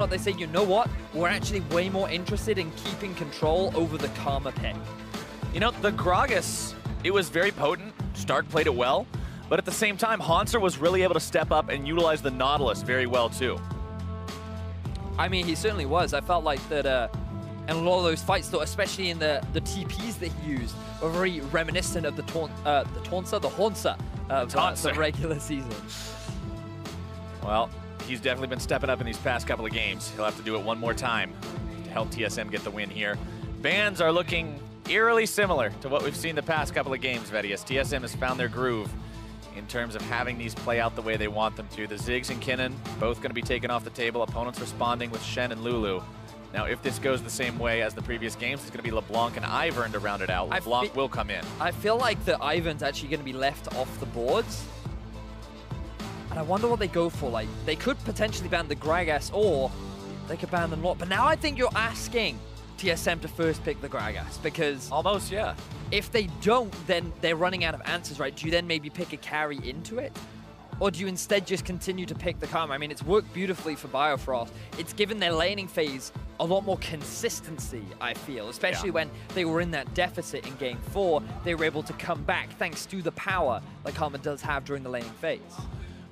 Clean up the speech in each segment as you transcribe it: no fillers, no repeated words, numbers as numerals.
They say, you know what? We're actually way more interested in keeping control over the Karma pick. You know, the Gragas, it was very potent. Stark played it well. But at the same time, Hauntzer was really able to step up and utilize the Nautilus very well, too. I mean, he certainly was. I felt like that in a lot of those fights, though, especially in the TPs that he used, were very reminiscent of the Hauntzer of the regular season. Well, he's definitely been stepping up in these past couple of games. He'll have to do it one more time to help TSM get the win here. Bans are looking eerily similar to what we've seen the past couple of games, Vedius. TSM has found their groove in terms of having these play out the way they want them to. The Ziggs and Kinnan both going to be taken off the table. Opponents responding with Shen and Lulu. Now, if this goes the same way as the previous games, it's going to be LeBlanc and Ivern to round it out. LeBlanc will come in. I feel like the Ivern's actually going to be left off the boards. And I wonder what they go for. Like, they could potentially ban the Gragas, or they could ban the Lot. But now I think you're asking TSM to first pick the Gragas, because... Almost, yeah. If they don't, then they're running out of answers, right? Do you then maybe pick a carry into it? Or do you instead just continue to pick the Karma? I mean, it's worked beautifully for Biofrost. It's given their laning phase a lot more consistency, I feel, especially when they were in that deficit in Game 4. They were able to come back thanks to the power that Karma does have during the laning phase.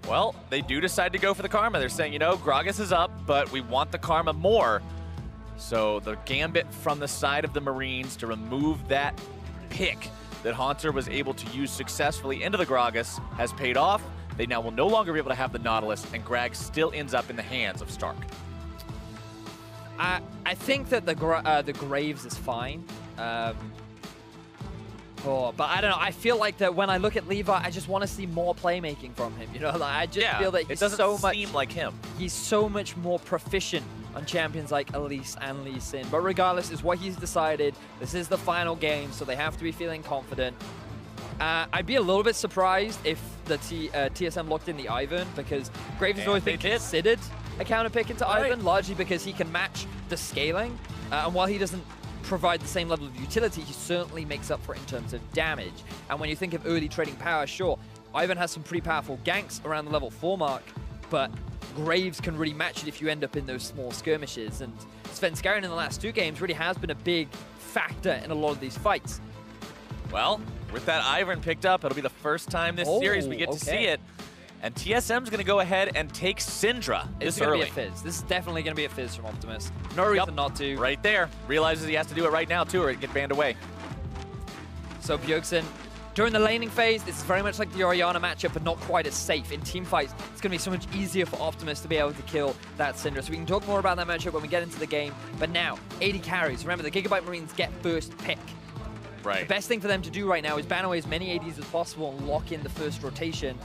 Well, they do decide to go for the Karma. They're saying, you know, Gragas is up, but we want the Karma more. So the Gambit from the side of the Marines to remove that pick that Hauntzer was able to use successfully into the Gragas has paid off. They now will no longer be able to have the Nautilus, and Grag still ends up in the hands of Stark. I think that the Graves is fine. But I don't know. I feel like that when I look at Levi, I just want to see more playmaking from him. You know, like, I just feel that he's seem like him. He's so much more proficient on champions like Elise and Lee Sin. But regardless, it's what he's decided. This is the final game, so they have to be feeling confident. I'd be a little bit surprised if the TSM locked in the Ivern, because Graves has always been considered a counter pick into Ivern, largely because he can match the scaling. And while he doesn't provide the same level of utility, he certainly makes up for it in terms of damage. And when you think of early trading power, sure, Ivern has some pretty powerful ganks around the level 4 mark, but Graves can really match it if you end up in those small skirmishes. And Svenskeren in the last 2 games really has been a big factor in a lot of these fights. Well, with that Ivern picked up, it'll be the first time this series we get to see it. And TSM's going to go ahead and take Syndra this early. It's going to be a Fizz. This is definitely going to be a Fizz from Optimus. No reason not to. Right there. Realizes he has to do it right now, too, or he'd get banned away. So Bjergsen, during the laning phase, it's very much like the Orianna matchup, but not quite as safe. In team fights, it's going to be so much easier for Optimus to be able to kill that Syndra. So we can talk more about that matchup when we get into the game. But now, 80 carries. Remember, the Gigabyte Marines get first pick. Right. The best thing for them to do right now is ban away as many ADs as possible and lock in the first rotation,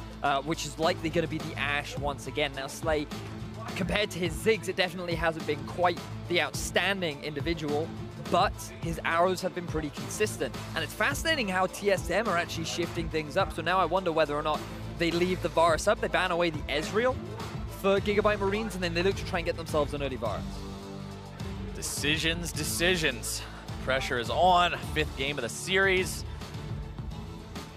which is likely going to be the Ashe once again. Now, Slay, compared to his Ziggs, it definitely hasn't been quite the outstanding individual, but his arrows have been pretty consistent. And it's fascinating how TSM are actually shifting things up. So now I wonder whether or not they leave the Varus up, they ban away the Ezreal for Gigabyte Marines, and then they look to try and get themselves an early Varus. Decisions. Pressure is on. 5th game of the series.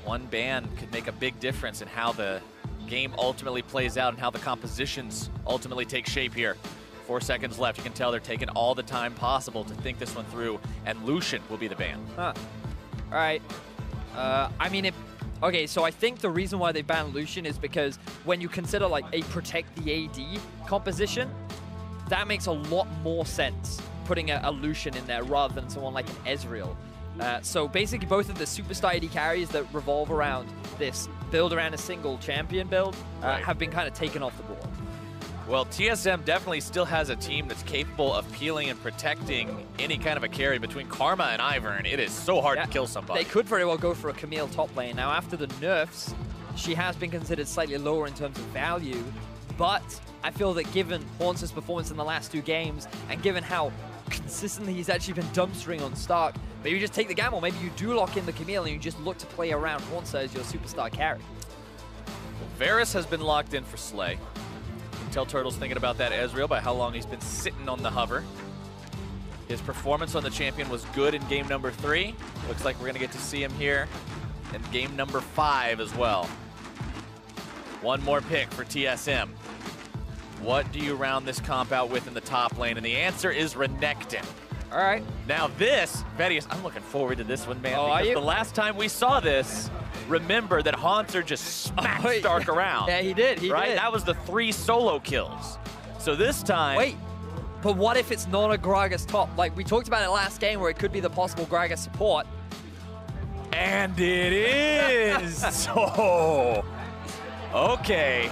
One ban could make a big difference in how the game ultimately plays out and how the compositions ultimately take shape here. 4 seconds left. You can tell they're taking all the time possible to think this one through, and Lucian will be the ban. All right. I mean, okay, so I think the reason why they banned Lucian is because when you consider like a protect the AD composition, that makes a lot more sense, putting a Lucian in there rather than someone like an Ezreal. So basically both of the superstar AD carries that revolve around this build around a single champion build have been kind of taken off the board. Well, TSM definitely still has a team that's capable of peeling and protecting any kind of a carry between Karma and Ivern. It is so hard to kill somebody. They could very well go for a Camille top lane. Now after the nerfs, she has been considered slightly lower in terms of value, but I feel that given Hauntzer's performance in the last 2 games, and given how consistently he's actually been dumpstering on Stark, maybe you just take the gamble. Maybe you do lock in the Camille and you just look to play around Hauntzer as your superstar carry. Well, Varus has been locked in for Slay. You can tell Turtle's thinking about that Ezreal by how long he's been sitting on the hover. His performance on the champion was good in game number 3. Looks like we're going to get to see him here in game number 5 as well. One more pick for TSM. What do you round this comp out with in the top lane? And the answer is Renekton. All right. Now this, Vedius, I'm looking forward to this one, man. Oh, because the last time we saw this, remember that Hauntzer just smacked Stark around. Yeah, he did. He did. That was the 3 solo kills. So this time... Wait, but what if it's not a Gragas top? Like, we talked about it last game where it could be the possible Gragas support. And it is! So... Okay.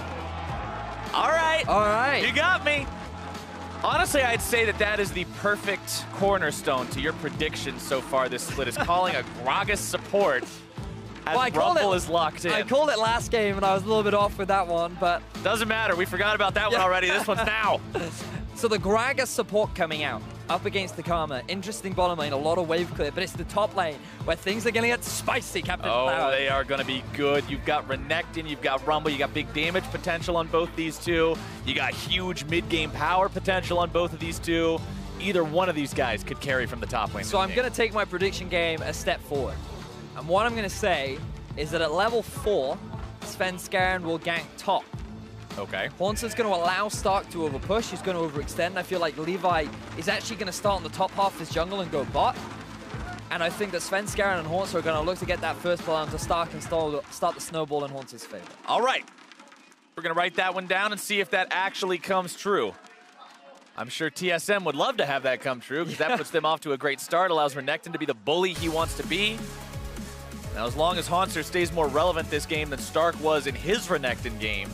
All right. All right. You got me. Honestly, I'd say that that is the perfect cornerstone to your prediction so far this split, is calling a Gragas support as Rumble is locked in. I called it last game, and I was a little bit off with that one, but... Doesn't matter. We forgot about that one already. This one's now. So the Gragas support coming out, up against the Karma. Interesting bottom lane, a lot of wave clear, but it's the top lane where things are going to get spicy, Captain Cloud. They are going to be good. You've got Renekton, you've got Rumble, you got big damage potential on both these two. You got huge mid-game power potential on both of these two. Either one of these guys could carry from the top lane. So I'm going to take my prediction game a step forward. And what I'm going to say is that at level 4, Svenskeren will gank top. Okay. Hauntzer's going to allow Stark to overpush. He's going to overextend. I feel like Levi is actually going to start on the top half of his jungle and go bot. And I think that Svenskeren and Hauntzer are going to look to get that first blow onto Stark and start the snowball in Hauntzer's favor. All right. We're going to write that one down and see if that actually comes true. I'm sure TSM would love to have that come true, because that puts them off to a great start, allows Renekton to be the bully he wants to be. Now, as long as Hauntzer stays more relevant this game than Stark was in his Renekton game,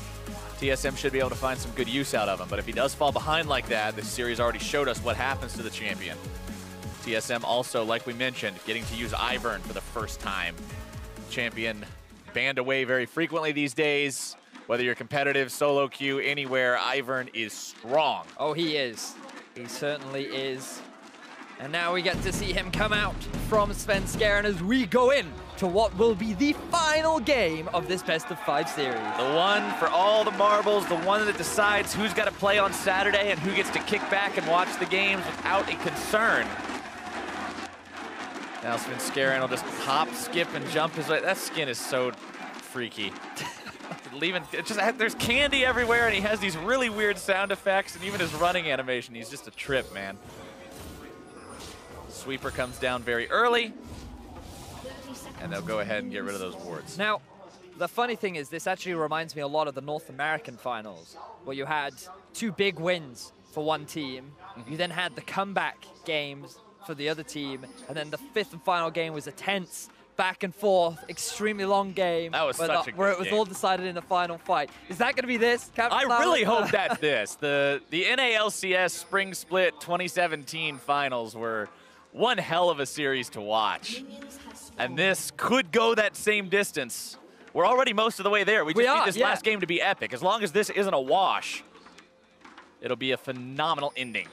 TSM should be able to find some good use out of him. But if he does fall behind like that, this series already showed us what happens to the champion. TSM also, like we mentioned, getting to use Ivern for the first time. Champion banned away very frequently these days. Whether you're competitive, solo queue, anywhere, Ivern is strong. Oh, he is. He certainly is. And now we get to see him come out from Svenskeren as we go in to what will be the final game of this best-of-5 series. The one for all the marbles, the one that decides who's got to play on Saturday and who gets to kick back and watch the games without a concern. Now Svenskeren will just hop, skip, and jump his way. That skin is so freaky. There's candy everywhere, and he has these really weird sound effects, and even his running animation, he's just a trip, man. Sweeper comes down very early, and they'll go ahead and get rid of those wards. Now, the funny thing is, this actually reminds me a lot of the North American finals, where you had 2 big wins for one team. You then had the comeback games for the other team, and then the 5th and final game was a tense, back and forth, extremely long game. That was such a where good it was game. all decided in the final fight. Is that going to be this, Captain I Cloud? really hope that's this. The NALCS Spring Split 2017 finals were one hell of a series to watch. And this could go that same distance. We're already most of the way there. We just need this last game to be epic. As long as this isn't a wash, it'll be a phenomenal ending.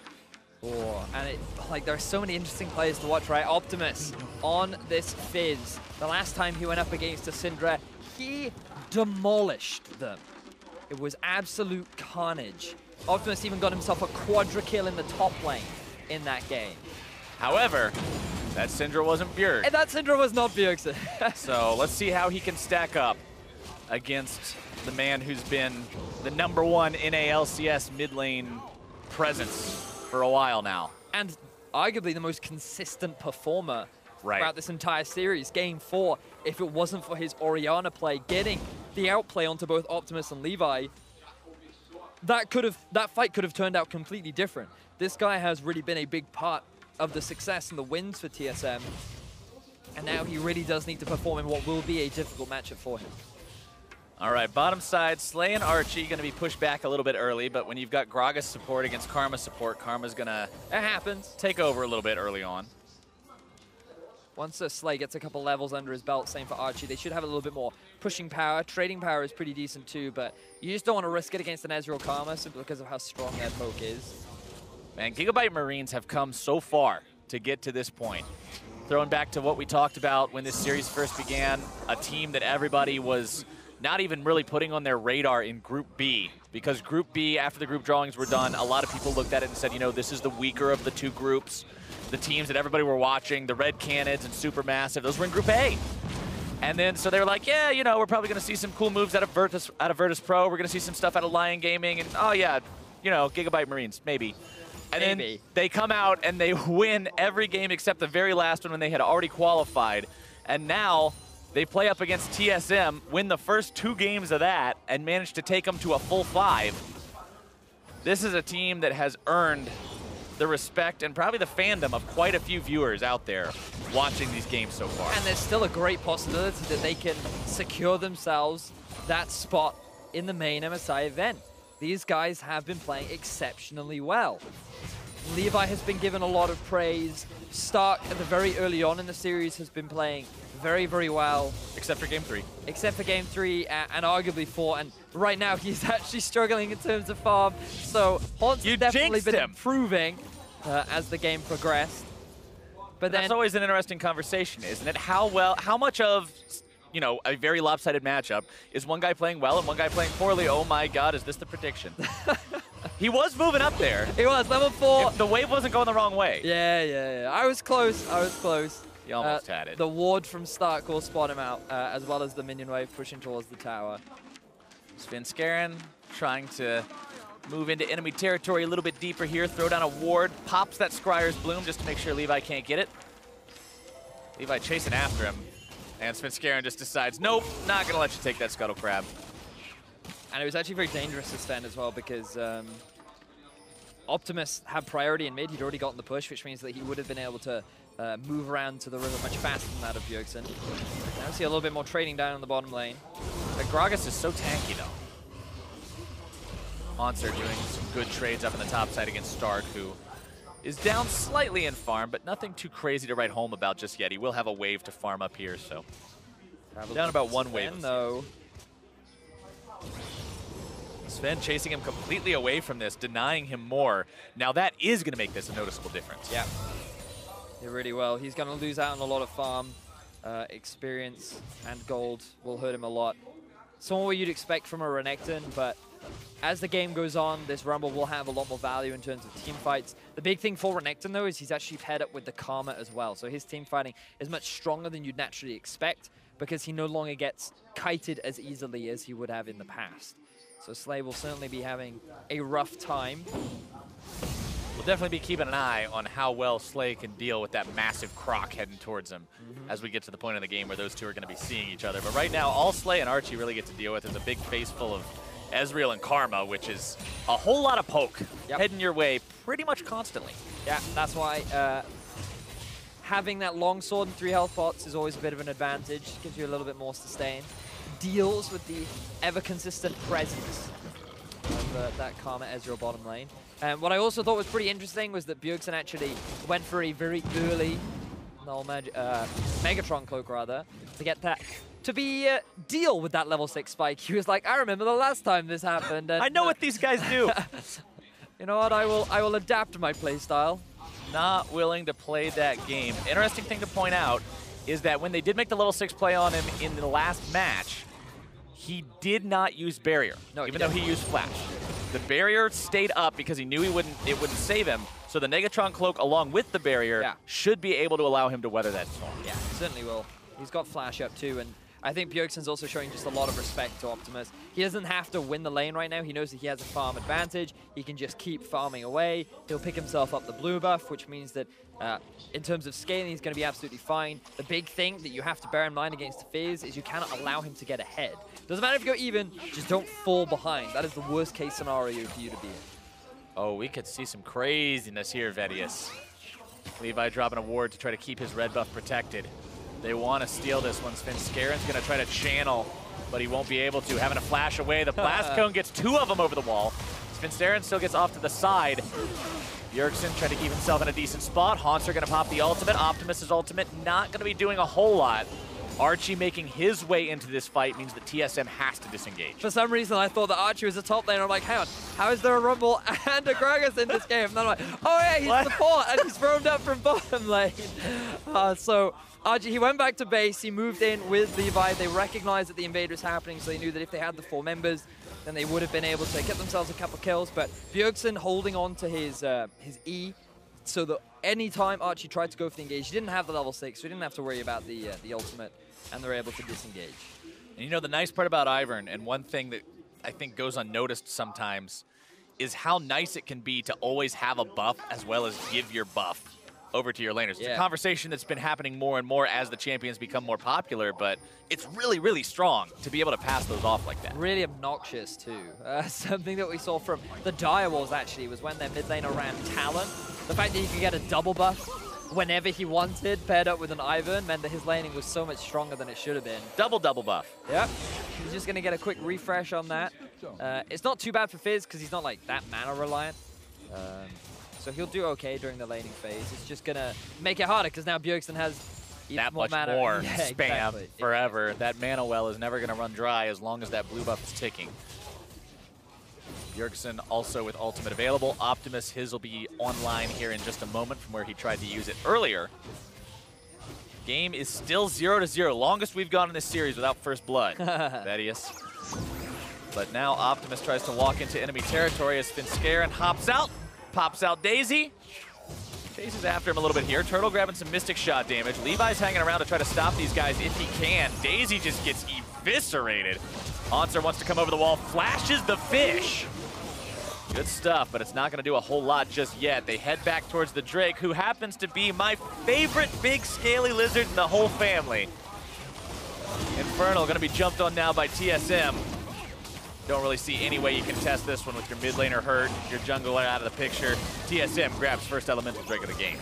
Oh, and there are so many interesting players to watch, right? Optimus on this Fizz. The last time he went up against a Syndra, he demolished them. It was absolute carnage. Optimus even got himself a quadra kill in the top lane in that game. However, that Syndra wasn't Bjerg. And that Syndra was not Bjergsen. So let's see how he can stack up against the man who's been the #1 NALCS mid lane presence for a while now. And arguably the most consistent performer right throughout this entire series. Game 4, if it wasn't for his Orianna play, getting the outplay onto both Optimus and Levi, that fight could have turned out completely different. This guy has really been a big part of the success and the wins for TSM. And now he really does need to perform in what will be a difficult matchup for him. All right, bottom side, Slay and Archie going to be pushed back a little bit early, but when you've got Gragas support against Karma support, Karma's going to take over a little bit early on. Once Slay gets a couple levels under his belt, same for Archie, they should have a little bit more pushing power. Trading power is pretty decent too, but you just don't want to risk it against an Ezreal Karma simply because of how strong their poke is. Man, Gigabyte Marines have come so far to get to this point. Throwing back to what we talked about when this series first began, a team that everybody was not even really putting on their radar in Group B, because Group B, after the group drawings were done, a lot of people looked at it and said, you know, this is the weaker of the 2 groups. The teams that everybody were watching, the Red Cannons and Supermassive, those were in Group A. And then, so they were like, yeah, you know, we're probably going to see some cool moves out of Virtus Pro. We're going to see some stuff out of Lion Gaming. And, oh, yeah, you know, Gigabyte Marines, maybe. And Maybe. then they come out and they win every game except the very last one when they had already qualified. And now they play up against TSM, win the first 2 games of that, and manage to take them to a full 5. This is a team that has earned the respect and probably the fandom of quite a few viewers out there watching these games so far. And there's still a great possibility that they can secure themselves that spot in the main MSI event. These guys have been playing exceptionally well. Levi has been given a lot of praise. Stark, at the very early on in the series, has been playing very, very well. Except for Game 3. Except for Game 3 and arguably 4. And right now, he's actually struggling in terms of farm. So Hauntzer definitely been improving as the game progressed. But then, that's always an interesting conversation, isn't it? How much of, you know, a very lopsided matchup is one guy playing well and one guy playing poorly? Oh my God, is this the prediction? He was moving up there. He was, level 4. If the wave wasn't going the wrong way. Yeah. I was close. He almost had it. The ward from Stark will spot him out, as well as the minion wave pushing towards the tower. Svenskeren trying to move into enemy territory a little bit deeper here, throw down a ward, pops that Scryer's Bloom just to make sure Levi can't get it. Levi chasing after him, and Svenskeren just decides, nope, not going to let you take that Scuttle Crab. And it was actually very dangerous to Sven as well because Optimus had priority in mid. He'd already gotten the push, which means that he would have been able to move around to the river much faster than that of Bjergsen. Now we see a little bit more trading down in the bottom lane. But Gragas is so tanky, though. Hauntzer doing some good trades up in the top side against Stark, who is down slightly in farm, but nothing too crazy to write home about just yet. He will have a wave to farm up here, so down about 1 wave. Though. Sven chasing him completely away from this, denying him more. Now that is going to make this a noticeable difference. Yeah. Did really well. He's going to lose out on a lot of farm. Experience and gold will hurt him a lot. Somewhat what you'd expect from a Renekton, but as the game goes on, this Rumble will have a lot more value in terms of team fights. The big thing for Renekton, though, is he's actually paired up with the Karma as well. So his team fighting is much stronger than you'd naturally expect because he no longer gets kited as easily as he would have in the past. So Slay will certainly be having a rough time. We'll definitely be keeping an eye on how well Slay can deal with that massive croc heading towards him as we get to the point in the game where those two are going to be seeing each other. But right now, all Slay and Archie really get to deal with is a big face full of Ezreal and Karma, which is a whole lot of poke heading your way pretty much constantly. Yeah, that's why having that long sword and 3 health pots is always a bit of an advantage. Gives you a little bit more sustain. Deals with the ever-consistent presence of that Karma Ezreal bottom lane. And what I also thought was pretty interesting was that Bjergsen actually went for a very early Megatron cloak, rather, to get that, to be deal with that level 6 spike. He was like, I remember the last time this happened. And, I know what these guys do. You know what, I will adapt my playstyle. Not willing to play that game. Interesting thing to point out is that when they did make the level 6 play on him in the last match, he did not use barrier, even though he used flash. The barrier stayed up because he knew it wouldn't save him. So the Negatron cloak, along with the barrier, should be able to allow him to weather that storm. Yeah, certainly will. He's got flash up too, and I think Bjergsen's also showing just a lot of respect to Optimus. He doesn't have to win the lane right now. He knows that he has a farm advantage. He can just keep farming away. He'll pick himself up the blue buff, which means that in terms of scaling, he's going to be absolutely fine. The big thing that you have to bear in mind against Fizz is you cannot allow him to get ahead. Doesn't matter if you go even, just don't fall behind. That is the worst case scenario for you to be in. Oh, we could see some craziness here, Vedius. Levi dropping a ward to try to keep his red buff protected. They want to steal this one. Svenskeren's going to try to channel, but he won't be able to. Having to flash away. The blast cone gets 2 of them over the wall. Svenskeren still gets off to the side. Bjergsen trying to keep himself in a decent spot. Hauntzer going to pop the ultimate. Optimus's ultimate not going to be doing a whole lot. Archie making his way into this fight means that TSM has to disengage. For some reason, I thought that Archie was a top laner. I'm like, hang on, how is there a Rumble and a Gragas in this game? And then I'm like, oh yeah, he's support, and he's roamed up from bottom lane. So Archie, he went back to base. He moved in with Levi. They recognized that the invader was happening, so they knew that if they had the 4 members, then they would have been able to get themselves a couple kills. But Bjergsen holding on to his E, so that any time Archie tried to go for the engage, he didn't have the level 6, so he didn't have to worry about the ultimate, and they're able to disengage. And you know, the nice part about Ivern, and one thing that I think goes unnoticed sometimes, is how nice it can be to always have a buff as well as give your buff over to your laners. It's a conversation that's been happening more and more as the champions become more popular, but it's really, really strong to be able to pass those off like that. Really obnoxious too. Something that we saw from the Direwolves actually was when their mid laner ran Talon. The fact that he could get a double buff whenever he wanted, paired up with an Ivern, meant that his laning was so much stronger than it should have been. Double buff. Yep. He's just going to get a quick refresh on that. It's not too bad for Fizz because he's not like that mana reliant. So he'll do okay during the laning phase. It's just going to make it harder because now Bjergsen has even that more much mana. more Yeah, spam exactly. forever. That mana well is never going to run dry as long as that blue buff is ticking. Bjergsen also with ultimate available. Optimus, his will be online here in just a moment from where he tried to use it earlier. Game is still 0-0. Longest we've gone in this series without first blood. Vedius. But now Optimus tries to walk into enemy territory as Svenskeren hops out. Pops out Daisy. Chases after him a little bit here. Turtle grabbing some Mystic Shot damage. Levi's hanging around to try to stop these guys if he can. Daisy just gets eviscerated. Hauntzer wants to come over the wall. Flashes the fish. Good stuff, but it's not going to do a whole lot just yet. They head back towards the Drake, who happens to be my favorite big scaly lizard in the whole family. Infernal going to be jumped on now by TSM. Don't really see any way you can test this one with your mid laner hurt, your jungler out of the picture. TSM grabs first elemental Drake of the game.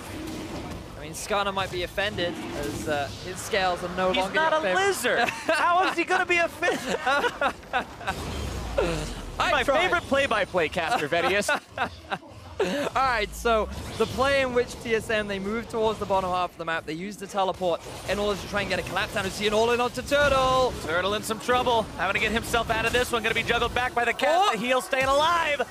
I mean, Skana might be offended as his scales are no longer. He's not a lizard. How is he going to be offended? My favorite play-by-play caster, Vedius. All right, so the play in which TSM, they move towards the bottom half of the map. They use the teleport in order to try and get a collapse down. We see an all-in onto Turtle. Turtle in some trouble. Having to get himself out of this one. Going to be juggled back by the cat. The heel staying alive.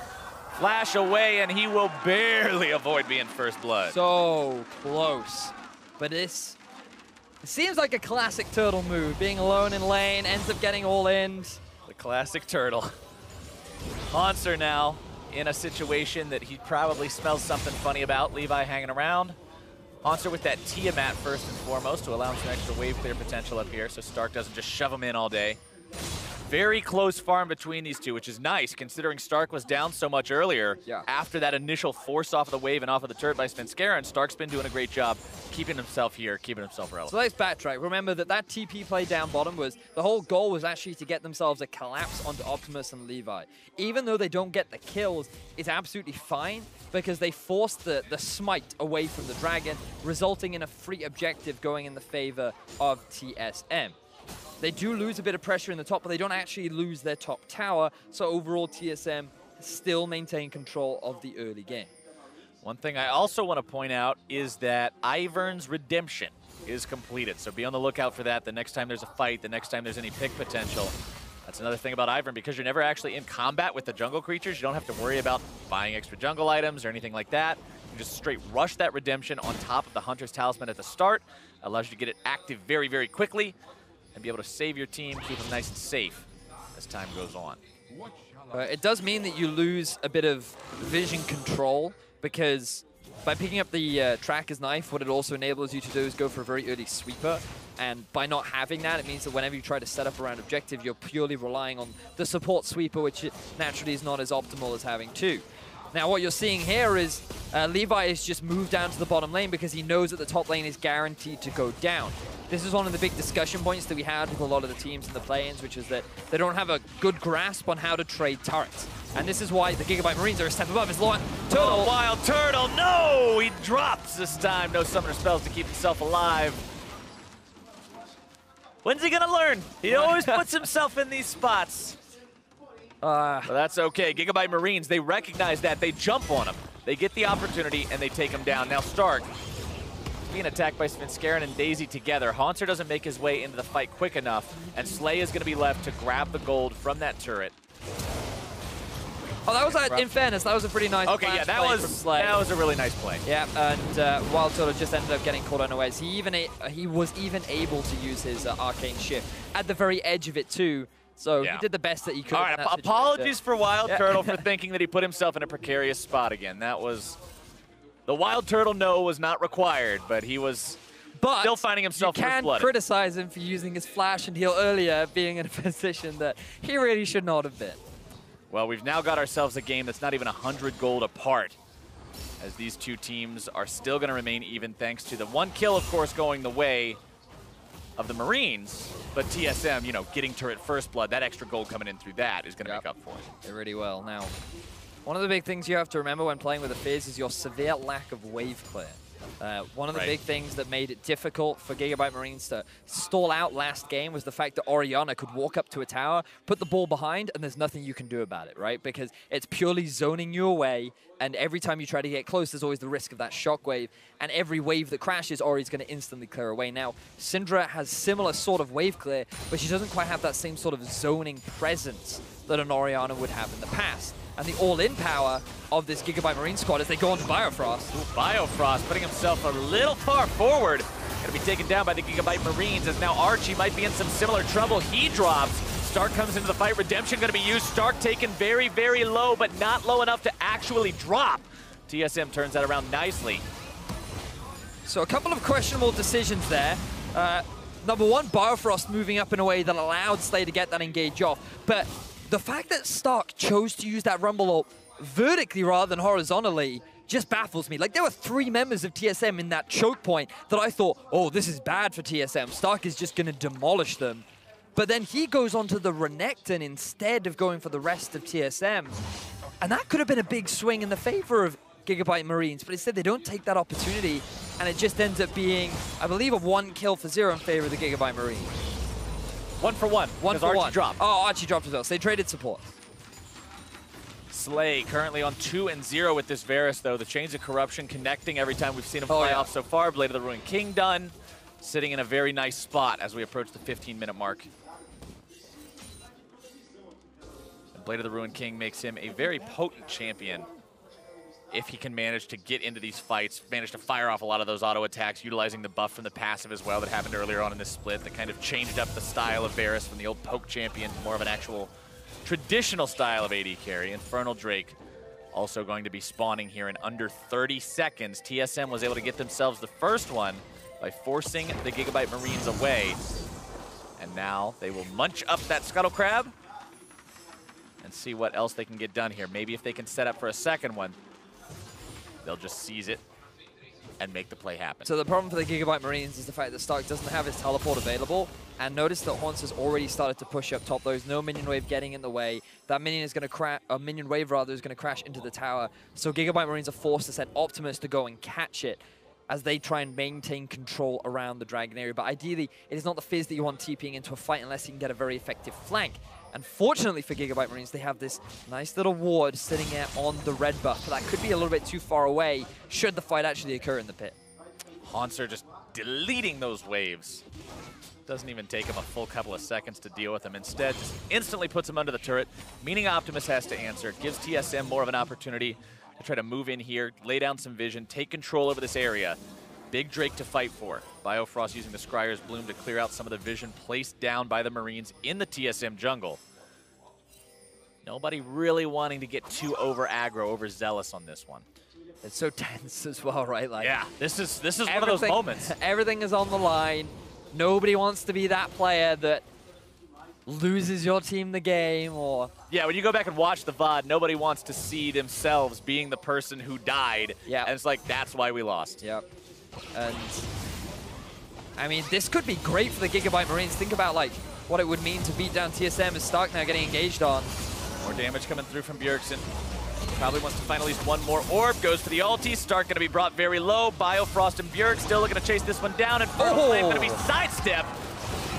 Flash away, and he will barely avoid being first blood. So close. But it seems like a classic Turtle move. Being alone in lane, ends up getting all-ins. The classic Turtle. Hauntzer now in a situation that he probably smells something funny about. Levi hanging around. Hauntzer with that Tiamat first and foremost to allow him some extra wave clear potential up here so Stark doesn't just shove him in all day. Very close farm between these two, which is nice considering Stark was down so much earlier. After that initial force off of the wave and off of the turret by Svenskeren, Stark's been doing a great job keeping himself here, keeping himself relevant. So let's backtrack. Remember that TP play down bottom was, the whole goal was actually to get themselves a collapse onto Optimus and Levi. Even though they don't get the kills, it's absolutely fine because they forced the smite away from the dragon, resulting in a free objective going in the favor of TSM. They do lose a bit of pressure in the top, but they don't actually lose their top tower. So overall, TSM still maintain control of the early game. One thing I also want to point out is that Ivern's redemption is completed. So be on the lookout for that the next time there's a fight, the next time there's any pick potential. That's another thing about Ivern, because you're never actually in combat with the jungle creatures. You don't have to worry about buying extra jungle items or anything like that. You just straight rush that redemption on top of the Hunter's Talisman at the start. Allows you to get it active very, very quickly and be able to save your team, keep them nice and safe as time goes on. It does mean that you lose a bit of vision control, because by picking up the tracker's knife, what it also enables you to do is go for a very early sweeper. And by not having that, it means that whenever you try to set up around objective, you're purely relying on the support sweeper, which naturally is not as optimal as having two. Now what you're seeing here is Levi has just moved down to the bottom lane because he knows that the top lane is guaranteed to go down. This is one of the big discussion points that we had with a lot of the teams in the play-ins, which is that they don't have a good grasp on how to trade turrets. And this is why the Gigabyte Marines are a step above. His Turtle. Oh, WildTurtle, no! He drops this time. No summoner spells to keep himself alive. When's he gonna learn? He always puts himself in these spots. But that's okay. Gigabyte Marines, they recognize that. They jump on him. They get the opportunity, and they take him down. Now Stark being attacked by Svenskeren and Daisy together. Hauntzer doesn't make his way into the fight quick enough, and Slay is going to be left to grab the gold from that turret. Oh, that was, in fairness, that was a pretty nice okay, yeah, that was a really nice play. Yeah, and WildTurtle just ended up getting caught unawares. He was even able to use his arcane shift at the very edge of it too. So he did the best that he could. All right, apologies for WildTurtle for thinking that he put himself in a precarious spot again. That was the WildTurtle no was not required, but he was still finding himself You can criticize him for using his flash and heal earlier, being in a position that he really should not have been. Well, we've now got ourselves a game that's not even 100 gold apart, as these two teams are still going to remain even thanks to the 1 kill, of course, going the way of the Marines. But TSM, you know, getting turret first blood, that extra gold coming in through that is going to make up for it. It really will. Now, one of the big things you have to remember when playing with the Fizz is your severe lack of wave clear. One of the big things that made it difficult for Gigabyte Marines to stall out last game was the fact that Orianna could walk up to a tower, put the ball behind, and there's nothing you can do about it, right? Because it's purely zoning you away, and every time you try to get close, there's always the risk of that shockwave, and every wave that crashes, Ori's going to instantly clear away. Now, Syndra has similar sort of wave clear, but she doesn't quite have that same sort of zoning presence that an Orianna would have in the past. And the all-in power of this Gigabyte Marine squad as they go on to Biofrost. Ooh, Biofrost putting himself a little far forward. Going to be taken down by the Gigabyte Marines as now Archie might be in some similar trouble. He drops. Stark comes into the fight. Redemption going to be used. Stark taken very, very low, but not low enough to actually drop. TSM turns that around nicely. So a couple of questionable decisions there. Number one, Biofrost moving up in a way that allowed Slay to get that engage off. But the fact that Stark chose to use that Rumble ult vertically rather than horizontally just baffles me. Like, there were 3 members of TSM in that choke point that I thought, oh, this is bad for TSM. Stark is just going to demolish them. But then he goes onto the Renekton instead of going for the rest of TSM. And that could have been a big swing in the favor of Gigabyte Marines, but instead they don't take that opportunity, and it just ends up being, I believe, a 1 kill for 0 in favor of the Gigabyte Marines. 1 for 1. 1 for Archie 1. Dropped. Oh, Archie dropped as well. So they traded support. Slay currently on 2-0 with this Varus, though. The Chains of Corruption connecting every time we've seen him fly off so far. Blade of the Ruined King done. Sitting in a very nice spot as we approach the 15-minute mark. And Blade of the Ruined King makes him a very potent champion if he can manage to get into these fights, manage to fire off a lot of those auto attacks, utilizing the buff from the passive as well that happened earlier on in this split that kind of changed up the style of Varus from the old poke champion to more of an actual traditional style of AD carry. Infernal Drake also going to be spawning here in under 30 seconds. TSM was able to get themselves the first one by forcing the Gigabyte Marines away. And now they will munch up that Scuttle Crab and see what else they can get done here. Maybe if they can set up for a second one, they'll just seize it and make the play happen. So the problem for the Gigabyte Marines is the fact that Stark doesn't have his teleport available, and notice that Hauntzer's already started to push up top. There's no minion wave getting in the way. That minion is going to crash, a minion wave rather, is going to crash into the tower. So Gigabyte Marines are forced to send Optimus to go and catch it as they try and maintain control around the Dragon area. But ideally, it is not the Fizz that you want TPing into a fight unless you can get a very effective flank. And fortunately for Gigabyte Marines, they have this nice little ward sitting there on the red buff. But that could be a little bit too far away should the fight actually occur in the pit. Hauntzer just deleting those waves. Doesn't even take him a full couple of seconds to deal with them. Instead, just instantly puts him under the turret, meaning Optimus has to answer. It gives TSM more of an opportunity to try to move in here, lay down some vision, take control over this area. Big Drake to fight for. Biofrost using the Scryer's Bloom to clear out some of the vision placed down by the Marines in the TSM jungle. Nobody really wanting to get too over aggro, over zealous on this one. It's so tense as well, right? Like, yeah, this is one of those moments. Everything is on the line. Nobody wants to be that player that loses your team the game, or... Yeah, when you go back and watch the VOD, nobody wants to see themselves being the person who died. Yeah. And it's like, that's why we lost. Yep. And I mean, this could be great for the Gigabyte Marines. Think about like what it would mean to beat down TSM as Stark now getting engaged on. More damage coming through from Bjergsen. Probably wants to find at least one more orb. Goes for the ulti. Stark going to be brought very low. Biofrost and Bjerg still looking to chase this one down. And Infernal Flame going to be sidestepped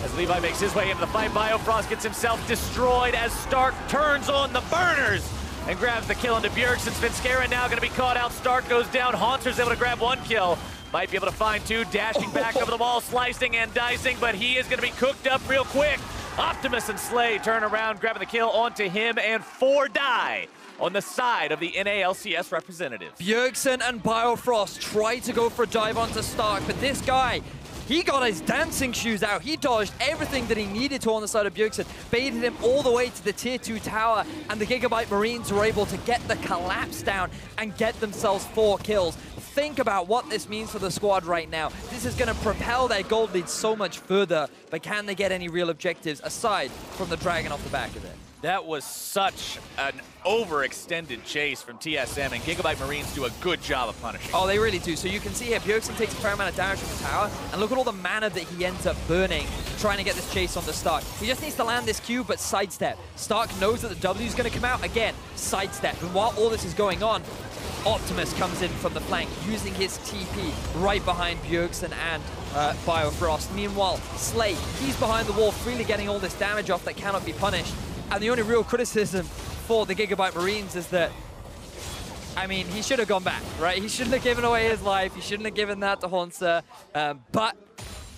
as Levi makes his way into the fight. Biofrost gets himself destroyed as Stark turns on the burners and grabs the kill into Bjergsen. Svenskeren now going to be caught out. Stark goes down. Hauntzer's able to grab 1 kill. Might be able to find 2, dashing back over the wall, slicing and dicing, but he is going to be cooked up real quick. Optimus and Slay turn around, grabbing the kill onto him, and 4 die on the side of the NALCS representative. Bjergsen and Biofrost try to go for a dive onto Stark, but this guy, he got his dancing shoes out. He dodged everything that he needed to on the side of Bjergsen, baited him all the way to the tier 2 tower, and the Gigabyte Marines were able to get the collapse down and get themselves 4 kills. Think about what this means for the squad right now. This is going to propel their gold lead so much further, but can they get any real objectives aside from the dragon off the back of it? That was such an overextended chase from TSM, and Gigabyte Marines do a good job of punishing. Oh, they really do. So you can see here, Bjergsen takes a fair amount of damage from the tower, and look at all the mana that he ends up burning trying to get this chase on the Stark. He just needs to land this Q, but sidestep. Stark knows that the W is going to come out. Again, sidestep. And while all this is going on, Optimus comes in from the flank, using his TP right behind Bjergsen and Biofrost. Meanwhile, Slay, he's behind the wall, freely getting all this damage off that cannot be punished. And the only real criticism for the Gigabyte Marines is that, I mean, he should have gone back, right? He shouldn't have given away his life. He shouldn't have given that to Hauntzer. But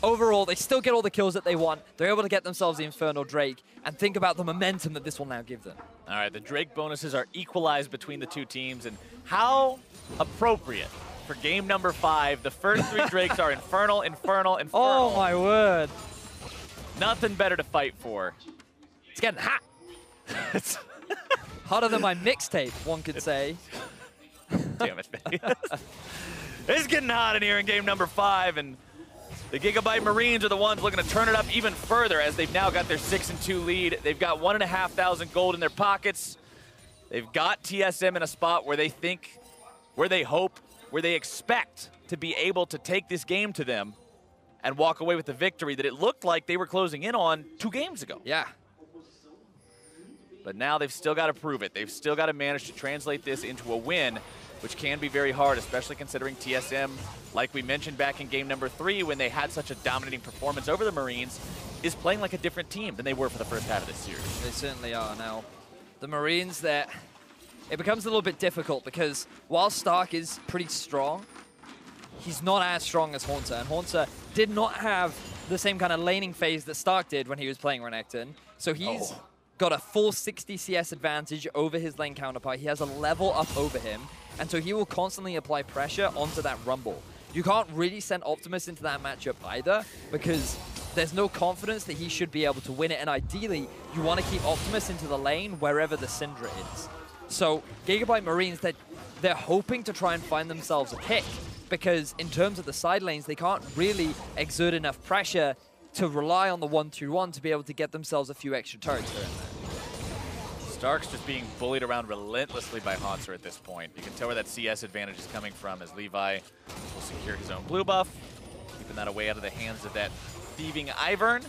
overall, they still get all the kills that they want. They're able to get themselves the Infernal Drake. And think about the momentum that this will now give them. All right, the Drake bonuses are equalized between the two teams. And how appropriate for game number 5. The first 3 Drakes are Infernal, Infernal, Infernal. Oh, my word. Nothing better to fight for. It's getting hot. It's hotter than my mixtape, one could say. Damn it, Vedius. It's getting hot in here in game number 5, and the Gigabyte Marines are the ones looking to turn it up even further as they've now got their 6-2 lead. They've got 1,500 gold in their pockets. They've got TSM in a spot where they think, where they hope, where they expect to be able to take this game to them and walk away with the victory that it looked like they were closing in on 2 games ago. Yeah. But now they've still got to prove it. They've still got to manage to translate this into a win, which can be very hard, especially considering TSM, like we mentioned back in game number 3 when they had such a dominating performance over the Marines, is playing like a different team than they were for the first half of this series. They certainly are. Now, the Marines, it becomes a little bit difficult because while Stark is pretty strong, he's not as strong as Hauntzer. And Hauntzer did not have the same kind of laning phase that Stark did when he was playing Renekton. So he's got a full 60 CS advantage over his lane counterpart. He has a level up over him, and so he will constantly apply pressure onto that Rumble. You can't really send Optimus into that matchup either, because there's no confidence that he should be able to win it, and ideally, you want to keep Optimus into the lane wherever the Syndra is. So Gigabyte Marines, they're hoping to try and find themselves a pick, because in terms of the side lanes, they can't really exert enough pressure to rely on the 1-2-1 to be able to get themselves a few extra turrets here and there. Stark's just being bullied around relentlessly by Hauntzer at this point. You can tell where that CS advantage is coming from as Levi will secure his own blue buff, keeping that away out of the hands of that thieving Ivern,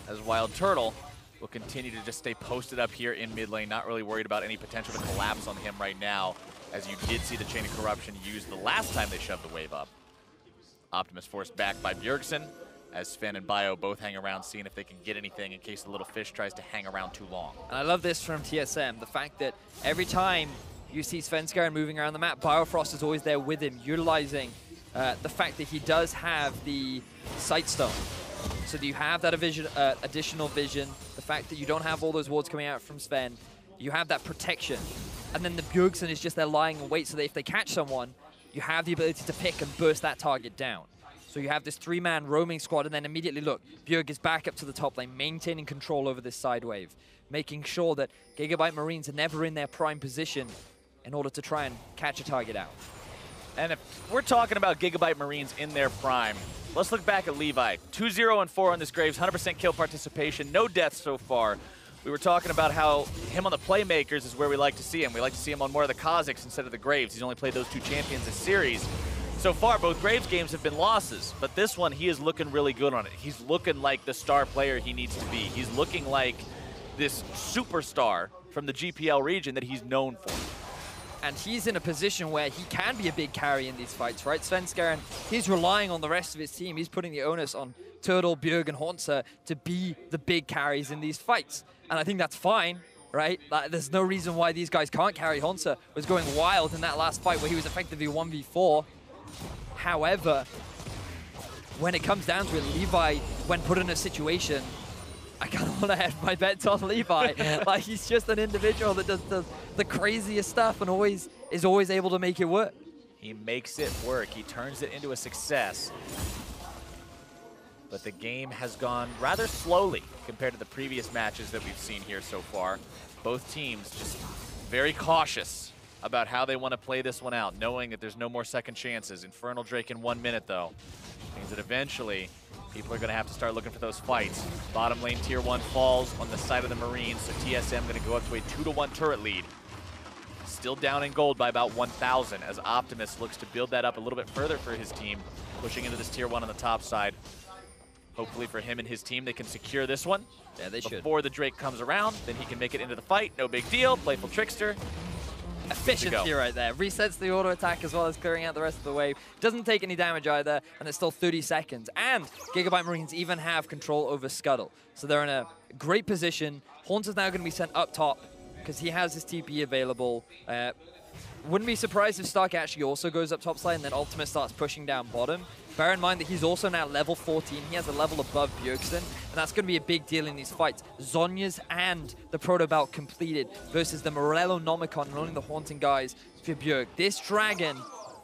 as WildTurtle will continue to just stay posted up here in mid lane, not really worried about any potential to collapse on him right now, as you did see the Chain of Corruption used the last time they shoved the wave up. Optimus forced back by Bjergsen, as Sven and Bio both hang around seeing if they can get anything in case the little fish tries to hang around too long. And I love this from TSM, the fact that every time you see Svenskeren moving around the map, Biofrost is always there with him, utilizing the fact that he does have the Sightstone. So that you have that additional vision, the fact that you don't have all those wards coming out from Sven, you have that protection. And then the Bjergsen is just there lying in wait so that if they catch someone, you have the ability to pick and burst that target down. So you have this 3-man roaming squad, and then immediately, look, Bjerg is back up to the top lane, maintaining control over this side wave, making sure that Gigabyte Marines are never in their prime position in order to try and catch a target out. And if we're talking about Gigabyte Marines in their prime, let's look back at Levi. 2-0-4 on this Graves, 100% kill participation, no deaths so far. We were talking about how him on the Playmakers is where we like to see him. We like to see him on more of the Kazakhs instead of the Graves. He's only played those 2 champions this series. So far, both Graves games have been losses, but this one, he is looking really good on it. He's looking like the star player he needs to be. He's looking like this superstar from the GPL region that he's known for. And he's in a position where he can be a big carry in these fights, right? Svenskeren, he's relying on the rest of his team. He's putting the onus on Turtle, Bjerg, and Hauntzer to be the big carries in these fights. And I think that's fine, right? There's no reason why these guys can't carry. Hauntzer was going wild in that last fight where he was effectively 1v4. However, when it comes down to it, Levi, when put in a situation, I kind of want to hedge my bets on Levi. Like, he's just an individual that does the craziest stuff and is always able to make it work. He makes it work. He turns it into a success. But the game has gone rather slowly compared to the previous matches that we've seen here so far. Both teams just very cautious about how they want to play this one out, knowing that there's no more second chances. Infernal Drake in 1 minute, though, means that eventually people are going to have to start looking for those fights. Bottom lane tier 1 falls on the side of the Marines, so TSM going to go up to a 2-1 turret lead. Still down in gold by about 1,000 as Optimus looks to build that up a little bit further for his team, pushing into this tier 1 on the top side. Hopefully for him and his team, they can secure this one. Yeah, they should. Before the Drake comes around, then he can make it into the fight. No big deal. Playful Trickster. Efficiency right there. Resets the auto attack as well as clearing out the rest of the wave. Doesn't take any damage either, and it's still 30 seconds. And Gigabyte Marines even have control over Scuttle. So they're in a great position. Hauntzer's now going to be sent up top because he has his TP available. Wouldn't be surprised if Stark actually also goes up top side and then Optimus starts pushing down bottom. Bear in mind that he's also now level 14. He has a level above Bjergsen, and that's going to be a big deal in these fights. Zhonya's and the Proto Belt completed versus the Morello Nomicon and only the Haunting guys for Bjerg. This dragon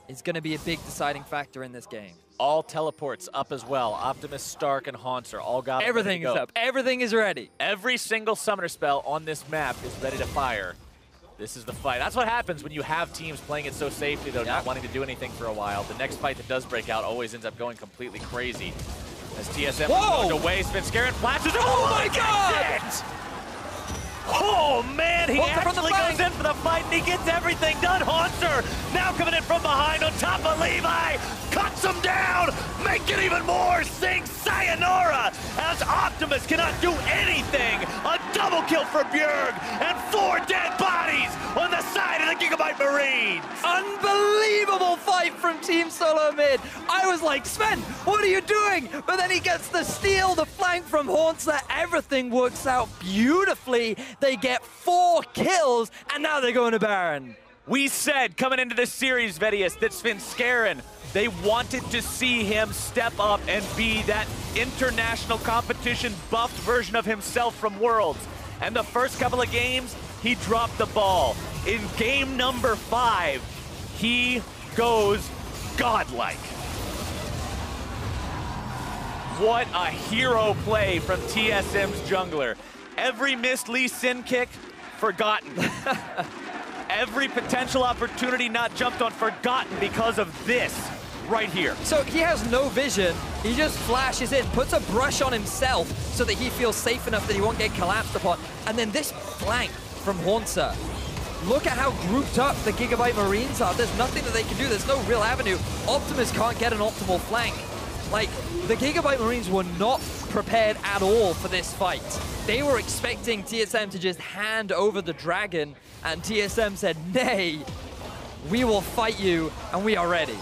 is going to be a big deciding factor in this game. All teleports up as well. Optimus, Stark, and Hauntzer all got everything is up. Everything is ready. Every single summoner spell on this map is ready to fire. This is the fight. That's what happens when you have teams playing it so safely, though, not wanting to do anything for a while. The next fight that does break out always ends up going completely crazy. As TSM goes away, Svenskeren flashes. Oh my god! Oh man, he actually goes in for the fight and he gets everything done. Hauntzer now coming in from behind on top of Levi. Cuts him down, make it even more, sing sayonara as Optimus cannot do anything. A double kill for Bjerg and 4 dead bodies on the side of the Gigabyte Marines. Unbelievable fight from Team Solomid. I was like, Sven, what are you doing? But then he gets the steal, the flank from Hauntzer. Everything works out beautifully. They get 4 kills, and now they're going to Baron. We said coming into this series, Vedius, that Svenskeren, they wanted to see him step up and be that international competition buffed version of himself from Worlds. And the first couple of games, he dropped the ball. In game number 5, he goes godlike. What a hero play from TSM's jungler. Every missed Lee Sin kick, forgotten. Every potential opportunity not jumped on, forgotten because of this right here. So he has no vision. He just flashes in, puts a brush on himself so that he feels safe enough that he won't get collapsed upon. And then this flank from Hauntzer. Look at how grouped up the Gigabyte Marines are. There's nothing that they can do. There's no real avenue. Optimus can't get an optimal flank. Like, the Gigabyte Marines were not prepared at all for this fight. They were expecting TSM to just hand over the dragon, and TSM said, nay, we will fight you, and we are ready.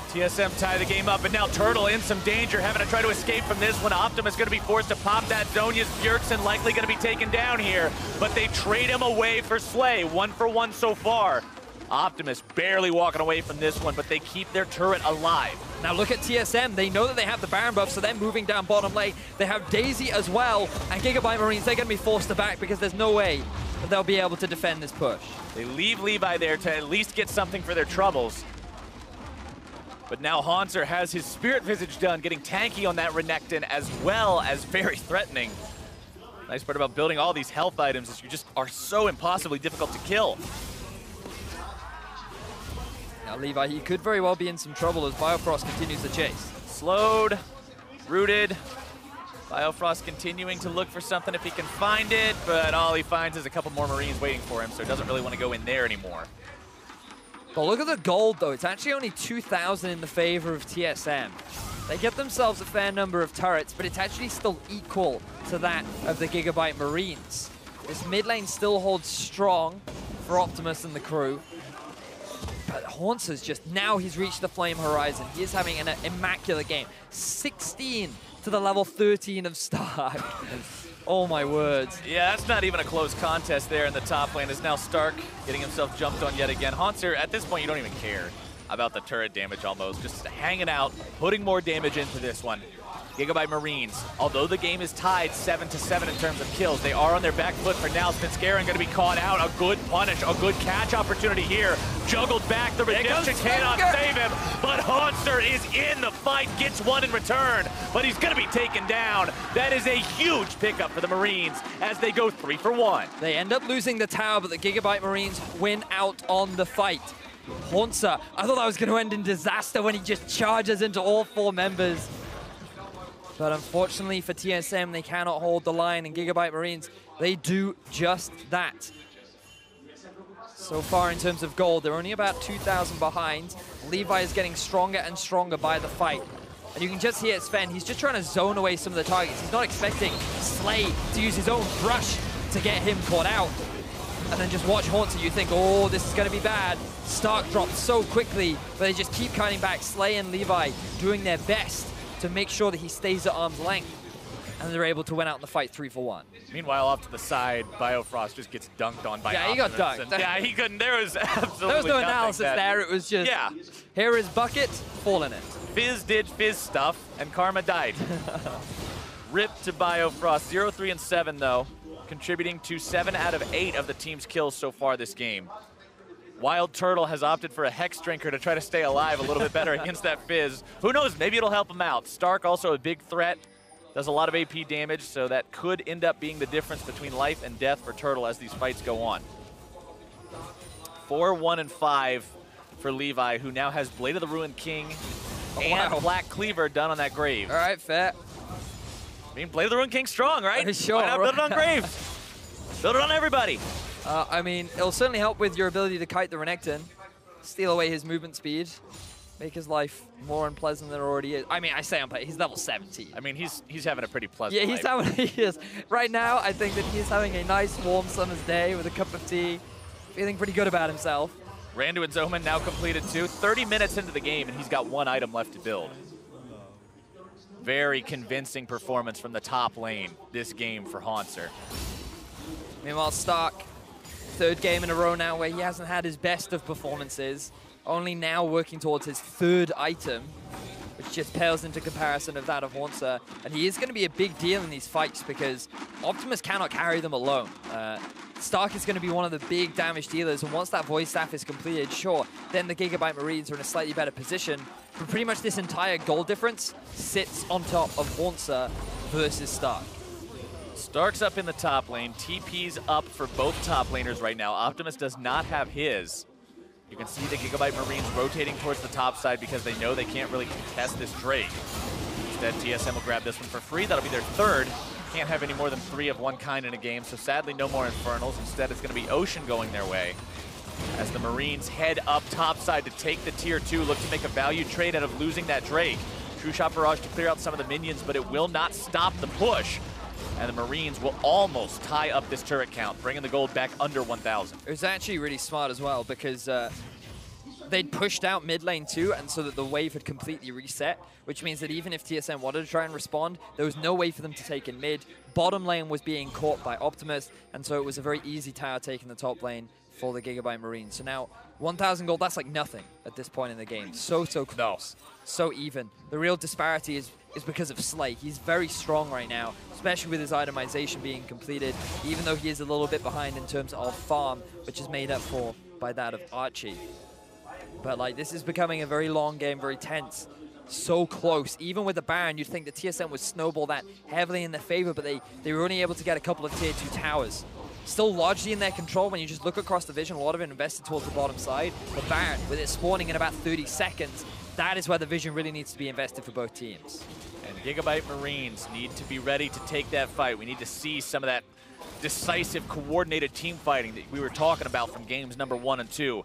TSM tie the game up, and now Turtle in some danger, having to try to escape from this one. Optimus going to be forced to pop that Zhonya's. Bjergsen likely going to be taken down here, but they trade him away for Slay. 1 for 1 so far. Optimus barely walking away from this one, but they keep their turret alive. Now look at TSM. They know that they have the Baron buff, so they're moving down bottom lane. They have Daisy as well, and Gigabyte Marines, they're going to be forced to back because there's no way that they'll be able to defend this push. They leave Levi there to at least get something for their troubles. But now Hauntzer has his Spirit Visage done, getting tanky on that Renekton as well as very threatening. Nice part about building all these health items is you just are so impossibly difficult to kill. Now Levi, he could very well be in some trouble as Biofrost continues the chase. Slowed, rooted. Biofrost continuing to look for something if he can find it, but all he finds is a couple more Marines waiting for him, so he doesn't really want to go in there anymore. But look at the gold, though. It's actually only 2,000 in the favor of TSM. They get themselves a fair number of turrets, but it's actually still equal to that of the Gigabyte Marines. This mid lane still holds strong for Optimus and the crew. But Hauntzer's just, now he's reached the flame horizon. He is having an immaculate game. 16 to the level 13 of Stark. Oh my words. Yeah, that's not even a close contest there in the top lane. Is now Stark getting himself jumped on yet again. Hauntzer, at this point, you don't even care about the turret damage almost. Just hanging out, putting more damage into this one. Gigabyte Marines, although the game is tied 7-7 in terms of kills, they are on their back foot for now. Svenskeren going to be caught out. A good punish, a good catch opportunity here. Juggled back, the redemption cannot save him, but Hauntzer is in the fight, gets one in return, but he's going to be taken down. That is a huge pickup for the Marines as they go 3 for 1. They end up losing the tower, but the Gigabyte Marines win out on the fight. Hauntzer, I thought that was going to end in disaster when he just charges into all 4 members. But unfortunately for TSM, they cannot hold the line, and Gigabyte Marines, they do just that. So far in terms of gold, they're only about 2,000 behind. Levi is getting stronger and stronger by the fight. And you can just hear Sven, he's just trying to zone away some of the targets. He's not expecting Slay to use his own brush to get him caught out. And then just watch Hauntzer, you think, oh, this is going to be bad. Stark drops so quickly, but they just keep cutting back. Slay and Levi doing their best to make sure that he stays at arm's length. And they're able to win out in the fight 3-for-1. Meanwhile, off to the side, Biofrost just gets dunked on by Optimus. He got dunked. Yeah, he couldn't. There was absolutely there was no analysis there. It was just, here is bucket, fall in it. Fizz did Fizz stuff, and Karma died. Rip to Biofrost. 0-3 and 7, though, contributing to 7 out of 8 of the team's kills so far this game. WildTurtle has opted for a Hex Drinker to try to stay alive a little bit better against that Fizz. Who knows? Maybe it'll help him out. Stark also a big threat. Does a lot of AP damage, so that could end up being the difference between life and death for Turtle as these fights go on. 4-1 and 5 for Levi, who now has Blade of the Ruined King and Black Cleaver done on that Grave. All right, fair. I mean, Blade of the Ruined King's strong, right? Sure. Why not build it on Grave? Build it on everybody. I mean, it'll certainly help with your ability to kite the Renekton, steal away his movement speed, make his life more unpleasant than it already is. I mean, I say unpleasant. He's level 17. I mean, he's having a pretty pleasant life. Yeah, he is. Right now, I think that he's having a nice, warm summer's day with a cup of tea, feeling pretty good about himself. Randu and Zoman now completed too. 30 minutes into the game, and he's got 1 item left to build. Very convincing performance from the top lane this game for Hauntzer. Meanwhile, Stark, 3rd game in a row now where he hasn't had his best of performances. Only now working towards his 3rd item, which just pales into comparison of that of Hauntzer. And he is going to be a big deal in these fights because Optimus cannot carry them alone. Stark is going to be one of the big damage dealers, and once that Void Staff is completed, sure, then the Gigabyte Marines are in a slightly better position. But pretty much this entire goal difference sits on top of Hauntzer versus Stark. Stark's up in the top lane. TP's up for both top laners right now. Optimus does not have his. You can see the Gigabyte Marines rotating towards the top side because they know they can't really contest this Drake. Instead, TSM will grab this one for free. That'll be their 3rd. Can't have any more than 3 of one kind in a game, so sadly no more Infernals. Instead, it's going to be Ocean going their way as the Marines head up top side to take the tier 2, look to make a value trade out of losing that Drake. True Shot Barrage to clear out some of the minions, but it will not stop the push. And the Marines will almost tie up this turret count, bringing the gold back under 1,000. It was actually really smart as well because they'd pushed out mid lane too, and so that the wave had completely reset, which means that even if TSM wanted to try and respond, there was no way for them to take in mid. Bottom lane was being caught by Optimus, and so it was a very easy tower take in the top lane for the Gigabyte Marines. So now, 1,000 gold, that's like nothing at this point in the game. So close. So even. The real disparity is because of Slay. He's very strong right now, especially with his itemization being completed, even though he is a little bit behind in terms of farm, which is made up for by that of Archie. But like, this is becoming a very long game, very tense. So close. Even with the Baron, you'd think that TSM would snowball that heavily in their favor, but they were only able to get a couple of tier 2 towers. Still largely in their control when you just look across the vision, a lot of it invested towards the bottom side. But Baron, with it spawning in about 30 seconds, that is where the vision really needs to be invested for both teams. And Gigabyte Marines need to be ready to take that fight. We need to see some of that decisive, coordinated team fighting that we were talking about from games number 1 and 2.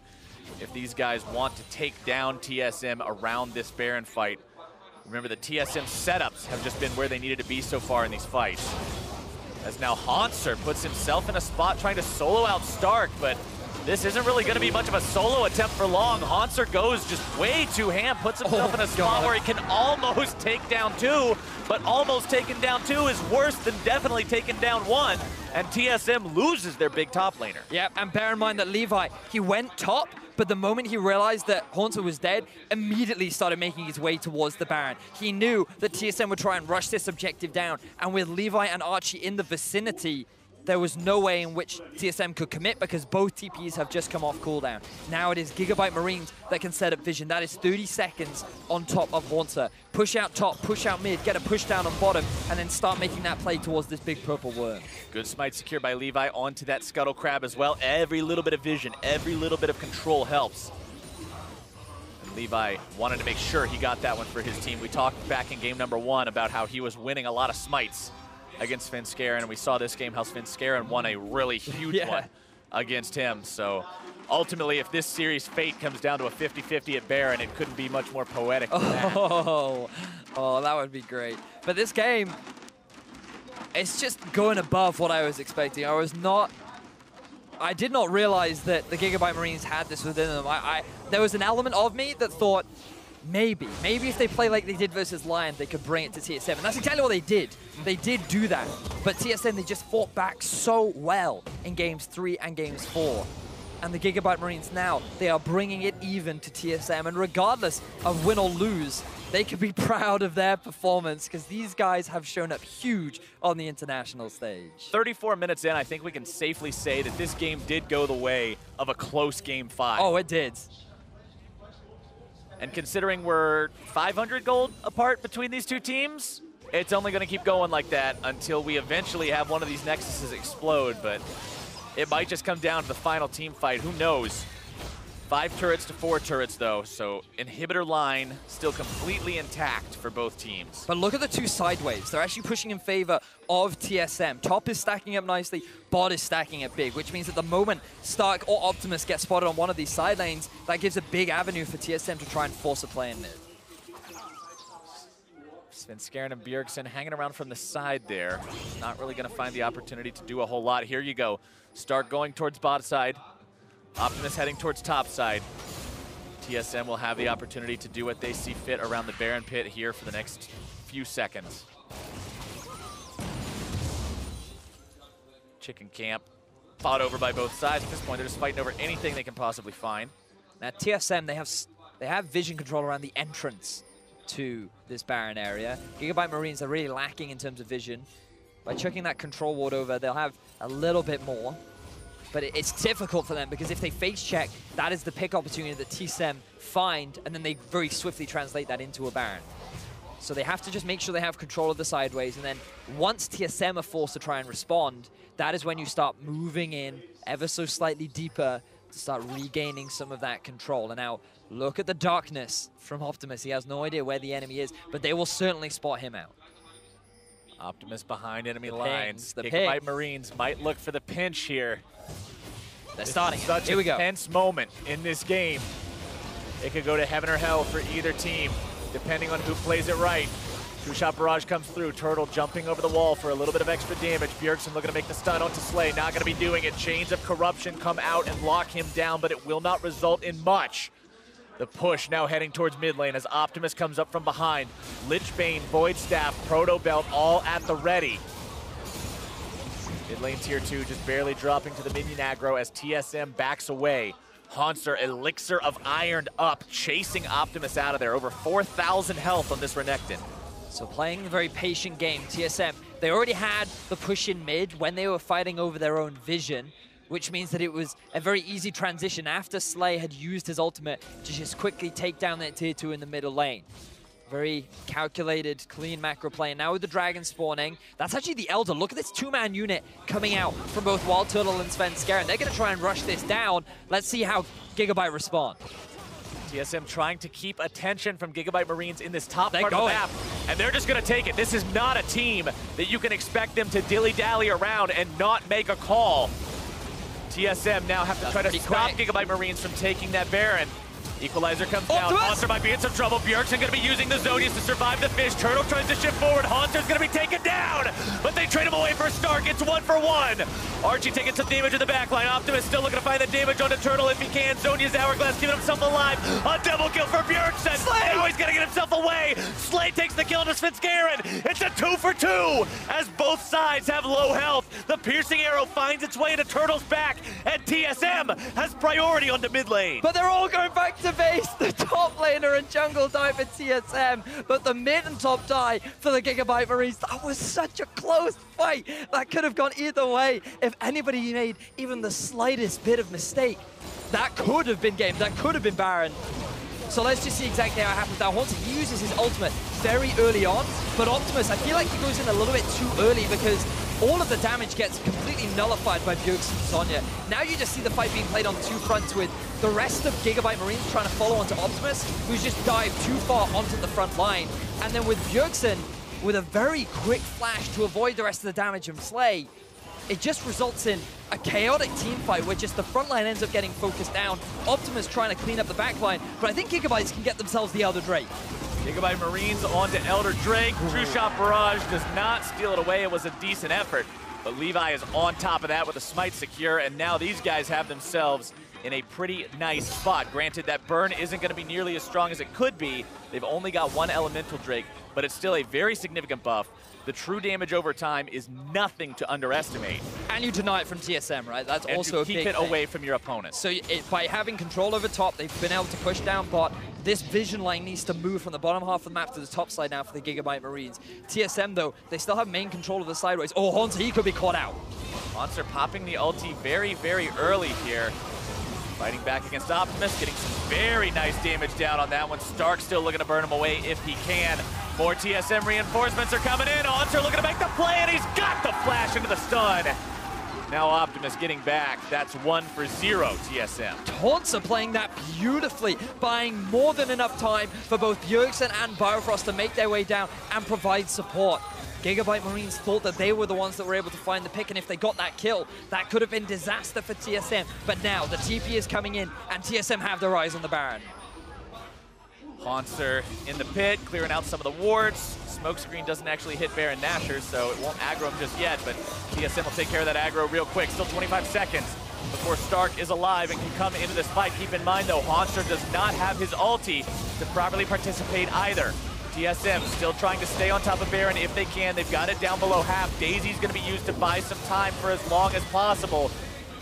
If these guys want to take down TSM around this Baron fight. Remember, the TSM setups have just been where they needed to be so far in these fights. As now Hauntzer puts himself in a spot trying to solo out Stark, but this isn't really going to be much of a solo attempt for long. Hauntzer goes just way too ham, puts himself in a spot where he can almost take down 2, but almost taking down 2 is worse than definitely taking down 1, and TSM loses their big top laner. Yeah, and bear in mind that Levi, he went top, but the moment he realized that Hauntzer was dead, immediately started making his way towards the Baron. He knew that TSM would try and rush this objective down, and with Levi and Archie in the vicinity, there was no way in which TSM could commit because both TPs have just come off cooldown. Now it is Gigabyte Marines that can set up vision. That is 30 seconds on top of Hauntzer. Push out top, push out mid, get a push down on bottom, and then start making that play towards this big purple worm. Good smite secured by Levi onto that Scuttle Crab as well. Every little bit of vision, every little bit of control helps. And Levi wanted to make sure he got that one for his team. We talked back in game number 1 about how he was winning a lot of smites against Svenskeren, and we saw this game how Svenskeren won a really huge one against him. So ultimately, if this series fate comes down to a 50-50 at Baron, it couldn't be much more poetic than that. Oh, that would be great. But this game, it's just going above what I was expecting. I did not realize that the Gigabyte Marines had this within them. There was an element of me that thought, maybe if they play like they did versus Lion, they could bring it to TSM. And that's exactly what they did. They did do that. But TSM, they just fought back so well in games 3 and games 4. And the Gigabyte Marines now, they are bringing it even to TSM. And regardless of win or lose, they can be proud of their performance because these guys have shown up huge on the international stage. 34 minutes in, I think we can safely say that this game did go the way of a close game 5. Oh, it did. And considering we're 500 gold apart between these two teams, it's only going to keep going like that until we eventually have one of these Nexuses explode, but it might just come down to the final team fight. Who knows? 5 turrets to 4 turrets, though, so inhibitor line still completely intact for both teams. But look at the two sideways. They're actually pushing in favor of TSM. Top is stacking up nicely, bot is stacking up big, which means at the moment Stark or Optimus get spotted on one of these side lanes, that gives a big avenue for TSM to try and force a play in mid. Svenskeren and Bjergsen hanging around from the side there. Not really going to find the opportunity to do a whole lot. Here you go. Stark going towards bot side. Optimus heading towards top side. TSM will have the opportunity to do what they see fit around the Baron pit here for the next few seconds. Chicken camp fought over by both sides. At this point, they're just fighting over anything they can possibly find. Now TSM, they have vision control around the entrance to this Baron area. Gigabyte Marines are really lacking in terms of vision. By chucking that control ward over, they'll have a little bit more. But it's difficult for them because if they face check, that is the pick opportunity that TSM find, and then they very swiftly translate that into a Baron. So they have to just make sure they have control of the sideways, and then once TSM are forced to try and respond, that is when you start moving in ever so slightly deeper to start regaining some of that control. And now, look at the darkness from Optimus. He has no idea where the enemy is, but they will certainly spot him out. Optimus behind enemy lines. The Gigabyte Marines might look for the pinch here. They're starting. Such Here we go. a tense moment in this game. It could go to heaven or hell for either team, depending on who plays it right. Two-shot barrage comes through. Turtle jumping over the wall for a little bit of extra damage. Bjergsen looking to make the stun onto Slay. Not going to be doing it. Chains of Corruption come out and lock him down, but it will not result in much. The push now heading towards mid lane as Optimus comes up from behind. Lichbane, Void Staff, Proto Belt all at the ready. Mid lane tier 2 just barely dropping to the minion aggro as TSM backs away. Hauntzer, Elixir of Iron up, chasing Optimus out of there. Over 4,000 health on this Renekton. So playing a very patient game, TSM, they already had the push in mid when they were fighting over their own vision, which means that it was a very easy transition after Slay had used his ultimate to just quickly take down that tier 2 in the middle lane. Very calculated, clean macro play. And now with the dragon spawning, that's actually the Elder. Look at this 2-man unit coming out from both WildTurtle and Svenskeren. They're going to try and rush this down. Let's see how Gigabyte respond. TSM trying to keep attention from Gigabyte Marines in this top part of the map, and they're just going to take it. This is not a team that you can expect them to dilly-dally around and not make a call. TSM now have to try to stop Gigabyte Marines from taking that Baron. Equalizer comes down. Hauntzer might be in some trouble. Bjergsen going to be using the Zonius to survive the fish. Turtle tries to shift forward. Hauntzer's going to be taken down, but they trade him away for Stark. It's 1-for-1. Archie taking some damage in the backline. Optimus still looking to find the damage onto Turtle if he can. Zonius Hourglass giving himself alive. A double kill for Bjergsen. Now he's going to get himself away. Slay takes the kill into Svenskeren. It's a 2-for-2 as both sides have low health. The piercing arrow finds its way into Turtle's back, and TSM has priority on the mid lane. But they're all going back to base. The top laner and jungle die for TSM, but the mid and top die for the Gigabyte Marines. That was such a close fight. That could have gone either way. If anybody made even the slightest bit of mistake, that could have been game. That could have been Baron. So let's just see exactly how it happens. Now, Hauntzer uses his ultimate very early on, but Optimus, I feel like he goes in a little bit too early because all of the damage gets completely nullified by Bjergsen and Sonya. Now you just see the fight being played on two fronts with the rest of Gigabyte Marines trying to follow onto Optimus, who's just dived too far onto the front line. And then with Bjergsen, with a very quick flash to avoid the rest of the damage and Slay, it just results in a chaotic team fight where just the front line ends up getting focused down. Optimus trying to clean up the back line, but I think Gigabytes can get themselves the Elder Drake. Gigabyte Marines onto Elder Drake. True Shot Barrage does not steal it away. It was a decent effort, but Levi is on top of that with a smite secure, and now these guys have themselves in a pretty nice spot. Granted, that burn isn't going to be nearly as strong as it could be. They've only got one Elemental Drake, but it's still a very significant buff. The true damage over time is nothing to underestimate. And you deny it from TSM, right? That's and also a big keep it thing. Away from your opponent. So by having control over top, they've been able to push down bot. This vision line needs to move from the bottom half of the map to the top side now for the Gigabyte Marines. TSM, though, they still have main control of the sideways. Oh, Hauntzer, he could be caught out. Hauntzer popping the ulti very, very early here. Fighting back against Optimus, getting some very nice damage down on that one. Stark still looking to burn him away if he can. More TSM reinforcements are coming in. Hauntzer looking to make the play, and he's got the flash into the stun. Now Optimus getting back. That's 1-0 TSM. Hauntzer playing that beautifully, buying more than enough time for both Bjergsen and Biofrost to make their way down and provide support. Gigabyte Marines thought that they were the ones that were able to find the pick, and if they got that kill, that could have been disaster for TSM. But now the TP is coming in, and TSM have their eyes on the Baron. Hauntzer in the pit, clearing out some of the wards. Smokescreen doesn't actually hit Baron Nashor, so it won't aggro him just yet, but TSM will take care of that aggro real quick. Still 25 seconds before Stark is alive and can come into this fight. Keep in mind, though, Hauntzer does not have his ulti to properly participate either. TSM still trying to stay on top of Baron if they can. They've got it down below half. Daisy's going to be used to buy some time for as long as possible.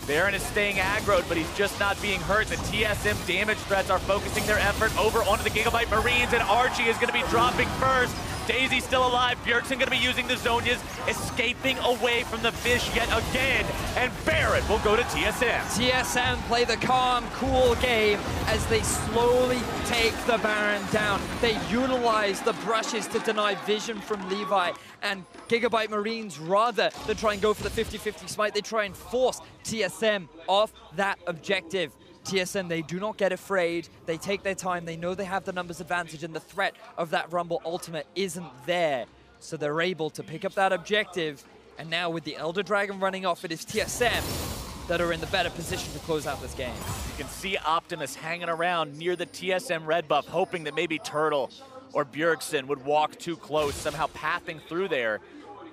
Baron is staying aggroed, but he's just not being hurt. The TSM damage threats are focusing their effort over onto the Gigabyte Marines, and Archie is going to be dropping first. Daisy's still alive. Bjergsen going to be using the Zonias, escaping away from the fish yet again, and Baron will go to TSM. TSM play the calm, cool game as they slowly take the Baron down. They utilize the brushes to deny vision from Levi, and Gigabyte Marines, rather than try and go for the 50-50 smite, they try and force TSM off that objective. TSM, they do not get afraid. They take their time. They know they have the numbers advantage, and the threat of that Rumble ultimate isn't there. So they're able to pick up that objective. And now with the Elder Dragon running off, it is TSM that are in the better position to close out this game. You can see Optimus hanging around near the TSM red buff, hoping that maybe Turtle or Bjergsen would walk too close, somehow pathing through there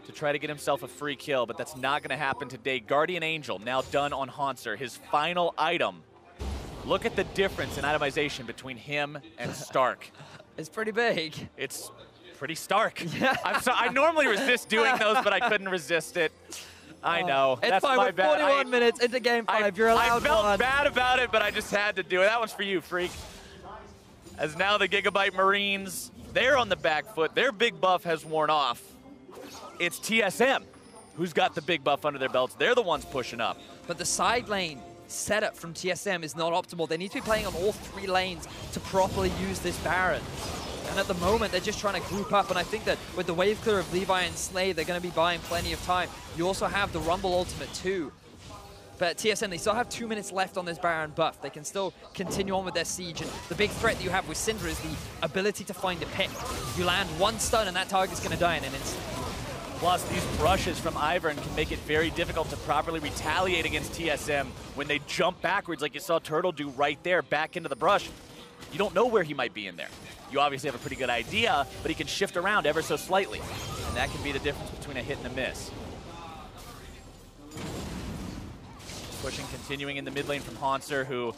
to try to get himself a free kill, but that's not going to happen today. Guardian Angel now done on Hauntzer, his final item. Look at the difference in itemization between him and Stark. It's pretty big. It's pretty stark. Yeah. I normally resist doing those, but I couldn't resist it. I know. It's That's fine. my bad. 41 minutes into game 5. You're allowed I felt one. bad about it, but I just had to do it. That one's for you, freak. As now the Gigabyte Marines, they're on the back foot. Their big buff has worn off. It's TSM who's got the big buff under their belts. They're the ones pushing up. But the side lane setup from TSM is not optimal. They need to be playing on all 3 lanes to properly use this Baron. And at the moment, they're just trying to group up, and I think that with the wave clear of Levi and Slay, they're going to be buying plenty of time. You also have the Rumble ultimate too. But TSM, they still have 2 minutes left on this Baron buff. They can still continue on with their siege, and the big threat that you have with Syndra is the ability to find a pick. You land one stun and that target's going to die in an instant. Plus, these brushes from Ivern can make it very difficult to properly retaliate against TSM when they jump backwards like you saw Turtle do right there, back into the brush. You don't know where he might be in there. You obviously have a pretty good idea, but he can shift around ever so slightly. And that can be the difference between a hit and a miss. Pushing, continuing in the mid lane from Hauntzer, who,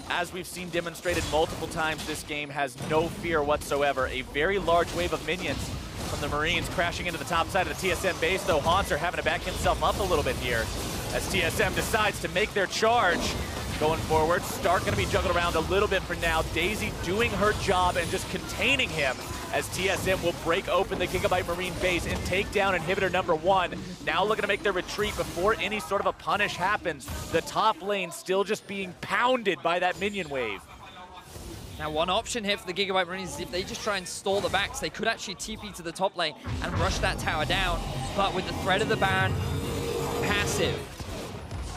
as we've seen demonstrated multiple times this game, has no fear whatsoever. A very large wave of minions from the Marines crashing into the top side of the TSM base, though Hauntzer having to back himself up a little bit here as TSM decides to make their charge. Going forward, Stark going to be juggled around a little bit for now. Daisy doing her job and just containing him as TSM will break open the Gigabyte Marine base and take down inhibitor number 1. Now looking to make their retreat before any sort of a punish happens. The top lane still just being pounded by that minion wave. Now, one option here for the Gigabyte Marines is if they just try and stall the backs, they could actually TP to the top lane and rush that tower down. But with the threat of the Baron passive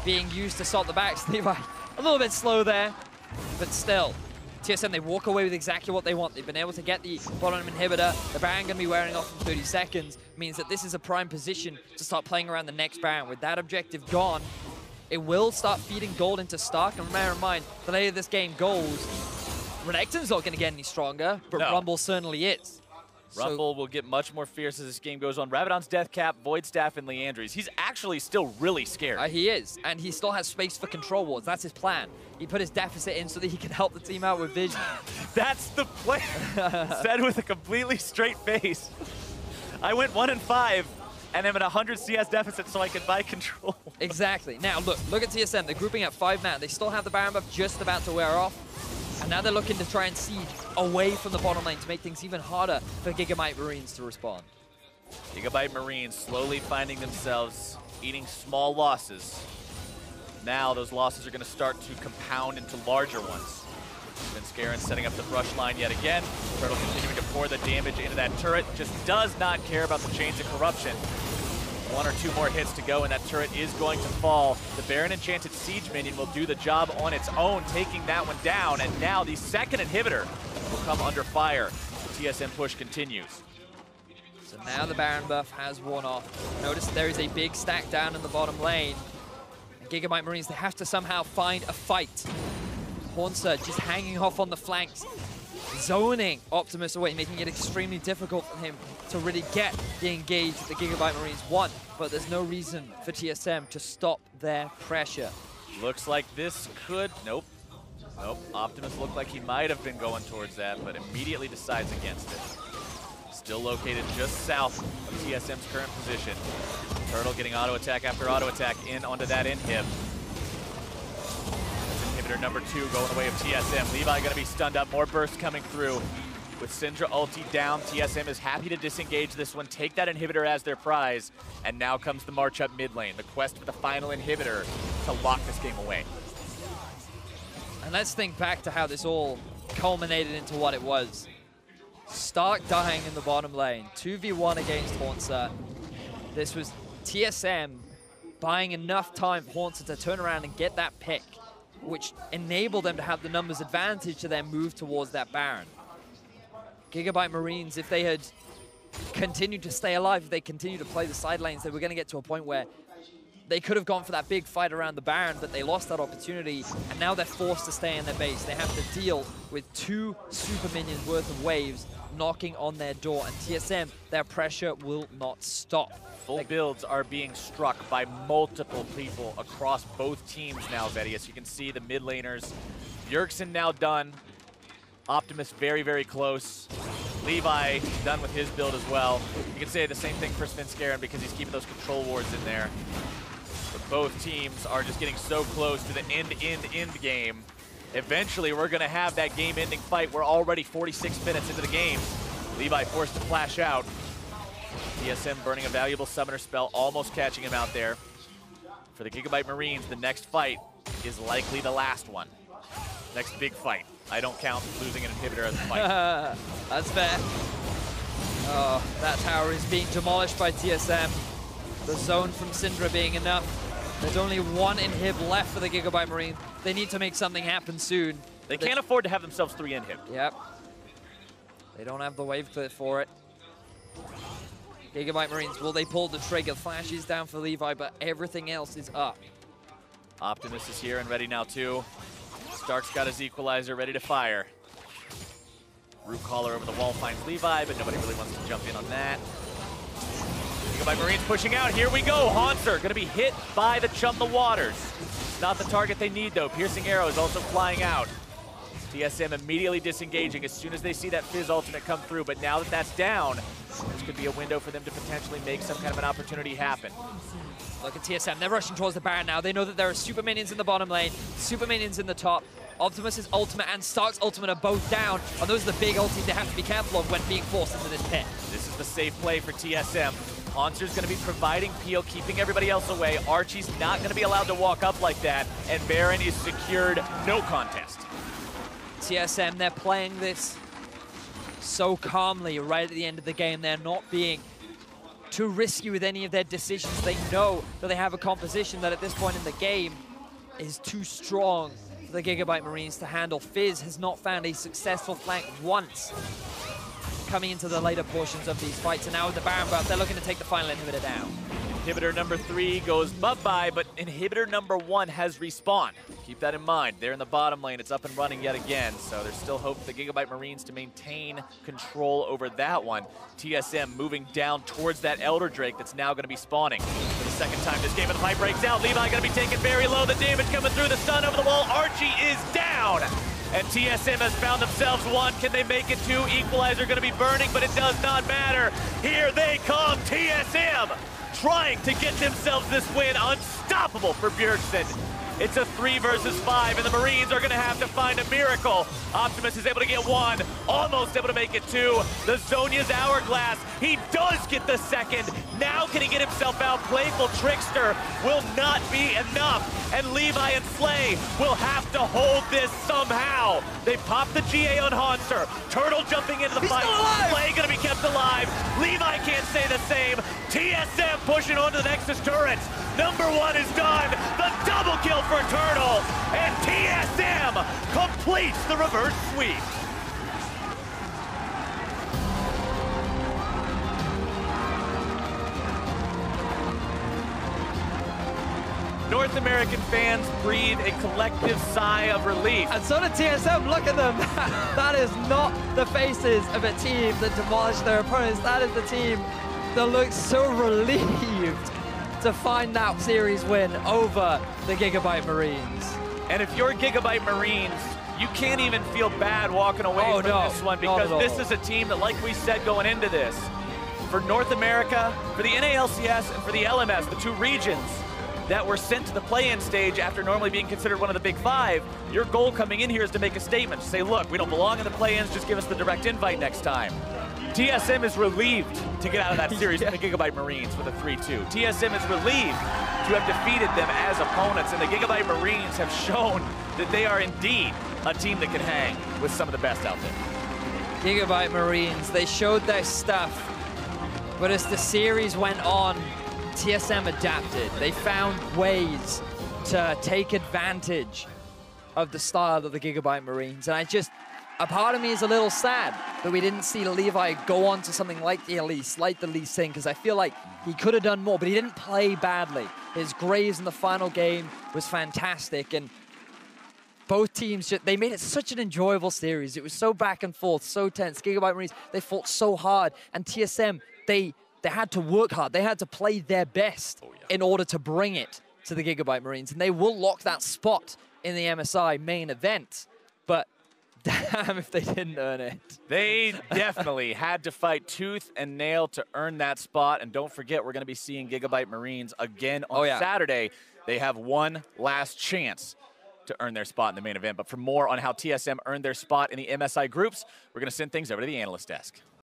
being used to stop the backs, Levi a little bit slow there, but still. TSM, they walk away with exactly what they want. They've been able to get the bottom inhibitor. The Baron going to be wearing off in 30 seconds. Means that this is a prime position to start playing around the next Baron. With that objective gone, it will start feeding gold into Stark. And bear in mind, the later this game goes, Renekton's not going to get any stronger, but no. Rumble certainly is. Rumble will get much more fierce as this game goes on. Rabadon's Death Cap, Void Staff, and Leandry's. He's actually still really scared. He is, and he still has space for control wards. That's his plan. He put his deficit in so that he can help the team out with vision. That's the plan. Said with a completely straight face. I went 1-5, and I'm at 100 CS deficit so I can buy control. Exactly. Now, look at TSM. They're grouping at 5 now. They still have the Baron buff just about to wear off. And now they're looking to try and siege away from the bottom lane to make things even harder for Gigabyte Marines to respond. Gigabyte Marines slowly finding themselves eating small losses. Now those losses are going to start to compound into larger ones. Svenskeren setting up the brush line yet again. Turtle continuing to pour the damage into that turret. Just does not care about the chains of corruption. 1 or 2 more hits to go, and that turret is going to fall. The Baron Enchanted Siege Minion will do the job on its own, taking that one down. And now the second inhibitor will come under fire. The TSM push continues. So now the Baron buff has worn off. Notice there is a big stack down in the bottom lane. And Gigabyte Marines, they have to somehow find a fight. Hauntzer just hanging off on the flanks, zoning Optimus away, making it extremely difficult for him to really get the engage that the Gigabyte Marines want. But there's no reason for TSM to stop their pressure. Looks like this could... Nope. Optimus looked like he might have been going towards that, but immediately decides against it. Still located just south of TSM's current position. Turtle getting auto attack after auto attack in onto that inhib. Inhibitor number 2 going away of TSM. Levi going to be stunned up. More bursts coming through. With Syndra ulti down, TSM is happy to disengage this one, take that inhibitor as their prize, and now comes the march up mid lane, the quest for the final inhibitor to lock this game away. And let's think back to how this all culminated into what it was. Stark dying in the bottom lane, 2v1 against Hauntzer. This was TSM buying enough time for Hauntzer to turn around and get that pick, which enabled them to have the numbers advantage to then move towards that Baron. Gigabyte Marines, if they had continued to stay alive, if they continued to play the side lanes, they were going to get to a point where they could have gone for that big fight around the Baron, but they lost that opportunity, and now they're forced to stay in their base. They have to deal with 2 super minions worth of waves knocking on their door, and TSM, their pressure will not stop. Full builds are being struck by multiple people across both teams now, Vedius. You can see the mid laners. Bjergsen now done. Optimus very, very close. Levi done with his build as well. You can say the same thing for Svenskeren because he's keeping those control wards in there. But both teams are just getting so close to the end game. Eventually, we're going to have that game-ending fight. We're already 46 minutes into the game. Levi forced to flash out. TSM burning a valuable summoner spell, almost catching him out there. For the Gigabyte Marines, the next fight is likely the last one. Next big fight. I don't count losing an inhibitor as a fight. That's fair. Oh, that tower is being demolished by TSM. The zone from Syndra being enough. There's only 1 inhib left for the Gigabyte Marine. They need to make something happen soon. They can't afford to have themselves 3 inhib. Yep. They don't have the wave clear for it. Gigabyte Marines, will they pull the trigger? Flash is down for Levi, but everything else is up. Optimus is here and ready now too. Stark's got his equalizer ready to fire. Root Caller over the wall finds Levi, but nobody really wants to jump in on that. Gigabyte Marines pushing out. Here we go. Hauntzer going to be hit by the Chum the Waters. Not the target they need though. Piercing Arrow is also flying out. TSM immediately disengaging as soon as they see that Fizz ultimate come through, but now that that's down, this could be a window for them to potentially make some kind of an opportunity happen. Look at TSM, they're rushing towards the Baron now. They know that there are super minions in the bottom lane, super minions in the top. Optimus's ultimate and Stark's ultimate are both down, and those are the big ultis they have to be careful of when being forced into this pit. This is the safe play for TSM. Hauntzer's going to be providing peel, keeping everybody else away. Archie's not going to be allowed to walk up like that, and Baron is secured, no contest. TSM, they're playing this so calmly right at the end of the game. They're not being too risky with any of their decisions. They know that they have a composition that at this point in the game is too strong for the Gigabyte Marines to handle. Fizz has not found a successful flank once coming into the later portions of these fights, and now with the Baron buff, they're looking to take the final inhibitor down. Inhibitor number 3 goes bye-bye, but inhibitor number 1 has respawned. Keep that in mind. They're in the bottom lane. It's up and running yet again, so there's still hope for the Gigabyte Marines to maintain control over that one. TSM moving down towards that Elder Drake that's now going to be spawning. For the second time this game, and the fight breaks out. Levi going to be taken very low. The damage coming through, the stun over the wall. Archie is down. And TSM has found themselves one. Can they make it two? Equalizer going to be burning, but it does not matter. Here they come, TSM, trying to get themselves this win. Unstoppable for Bjergsen. It's a 3 versus 5, and the Marines are going to have to find a miracle. Optimus is able to get 1, almost able to make it 2. The Zhonya's Hourglass, he does get the second. Now can he get himself out? Playful Trickster will not be enough, and Levi and Slay will have to hold this somehow. They pop the GA on Hauntzer. Turtle jumping into the fight. Slay going to be kept alive. Levi can't say the same. TSM pushing on to the Nexus turrets. Number 1 is done. The double kill for Turtle, and TSM completes the reverse sweep. North American fans breathe a collective sigh of relief. And so did TSM, look at them. That is not the faces of a team that demolished their opponents. That is the team that looks so relieved to find that series win over the Gigabyte Marines. And if you're Gigabyte Marines, you can't even feel bad walking away from this one, because this is a team that, like we said going into this, for North America, for the NALCS, and for the LMS, the 2 regions that were sent to the play-in stage after normally being considered one of the big 5, your goal coming in here is to make a statement, to say, look, we don't belong in the play-ins, just give us the direct invite next time. TSM is relieved to get out of that series with the Gigabyte Marines with a 3-2. TSM is relieved to have defeated them as opponents, and the Gigabyte Marines have shown that they are indeed a team that can hang with some of the best out there. Gigabyte Marines, they showed their stuff, but as the series went on, TSM adapted. They found ways to take advantage of the style of the Gigabyte Marines, and a part of me is a little sad that we didn't see Levi go on to something like the Elise, like the Lee Sin, because I feel like he could have done more, but he didn't play badly. His Graves in the final game was fantastic, and both teams, they made it such an enjoyable series. It was so back and forth, so tense. Gigabyte Marines, they fought so hard, and TSM, they had to work hard. They had to play their best in order to bring it to the Gigabyte Marines, and they will lock that spot in the MSI main event, but damn if they didn't earn it. They definitely had to fight tooth and nail to earn that spot. And don't forget, we're going to be seeing Gigabyte Marines again on Saturday. They have one last chance to earn their spot in the main event. But for more on how TSM earned their spot in the MSI groups, we're going to send things over to the analyst desk.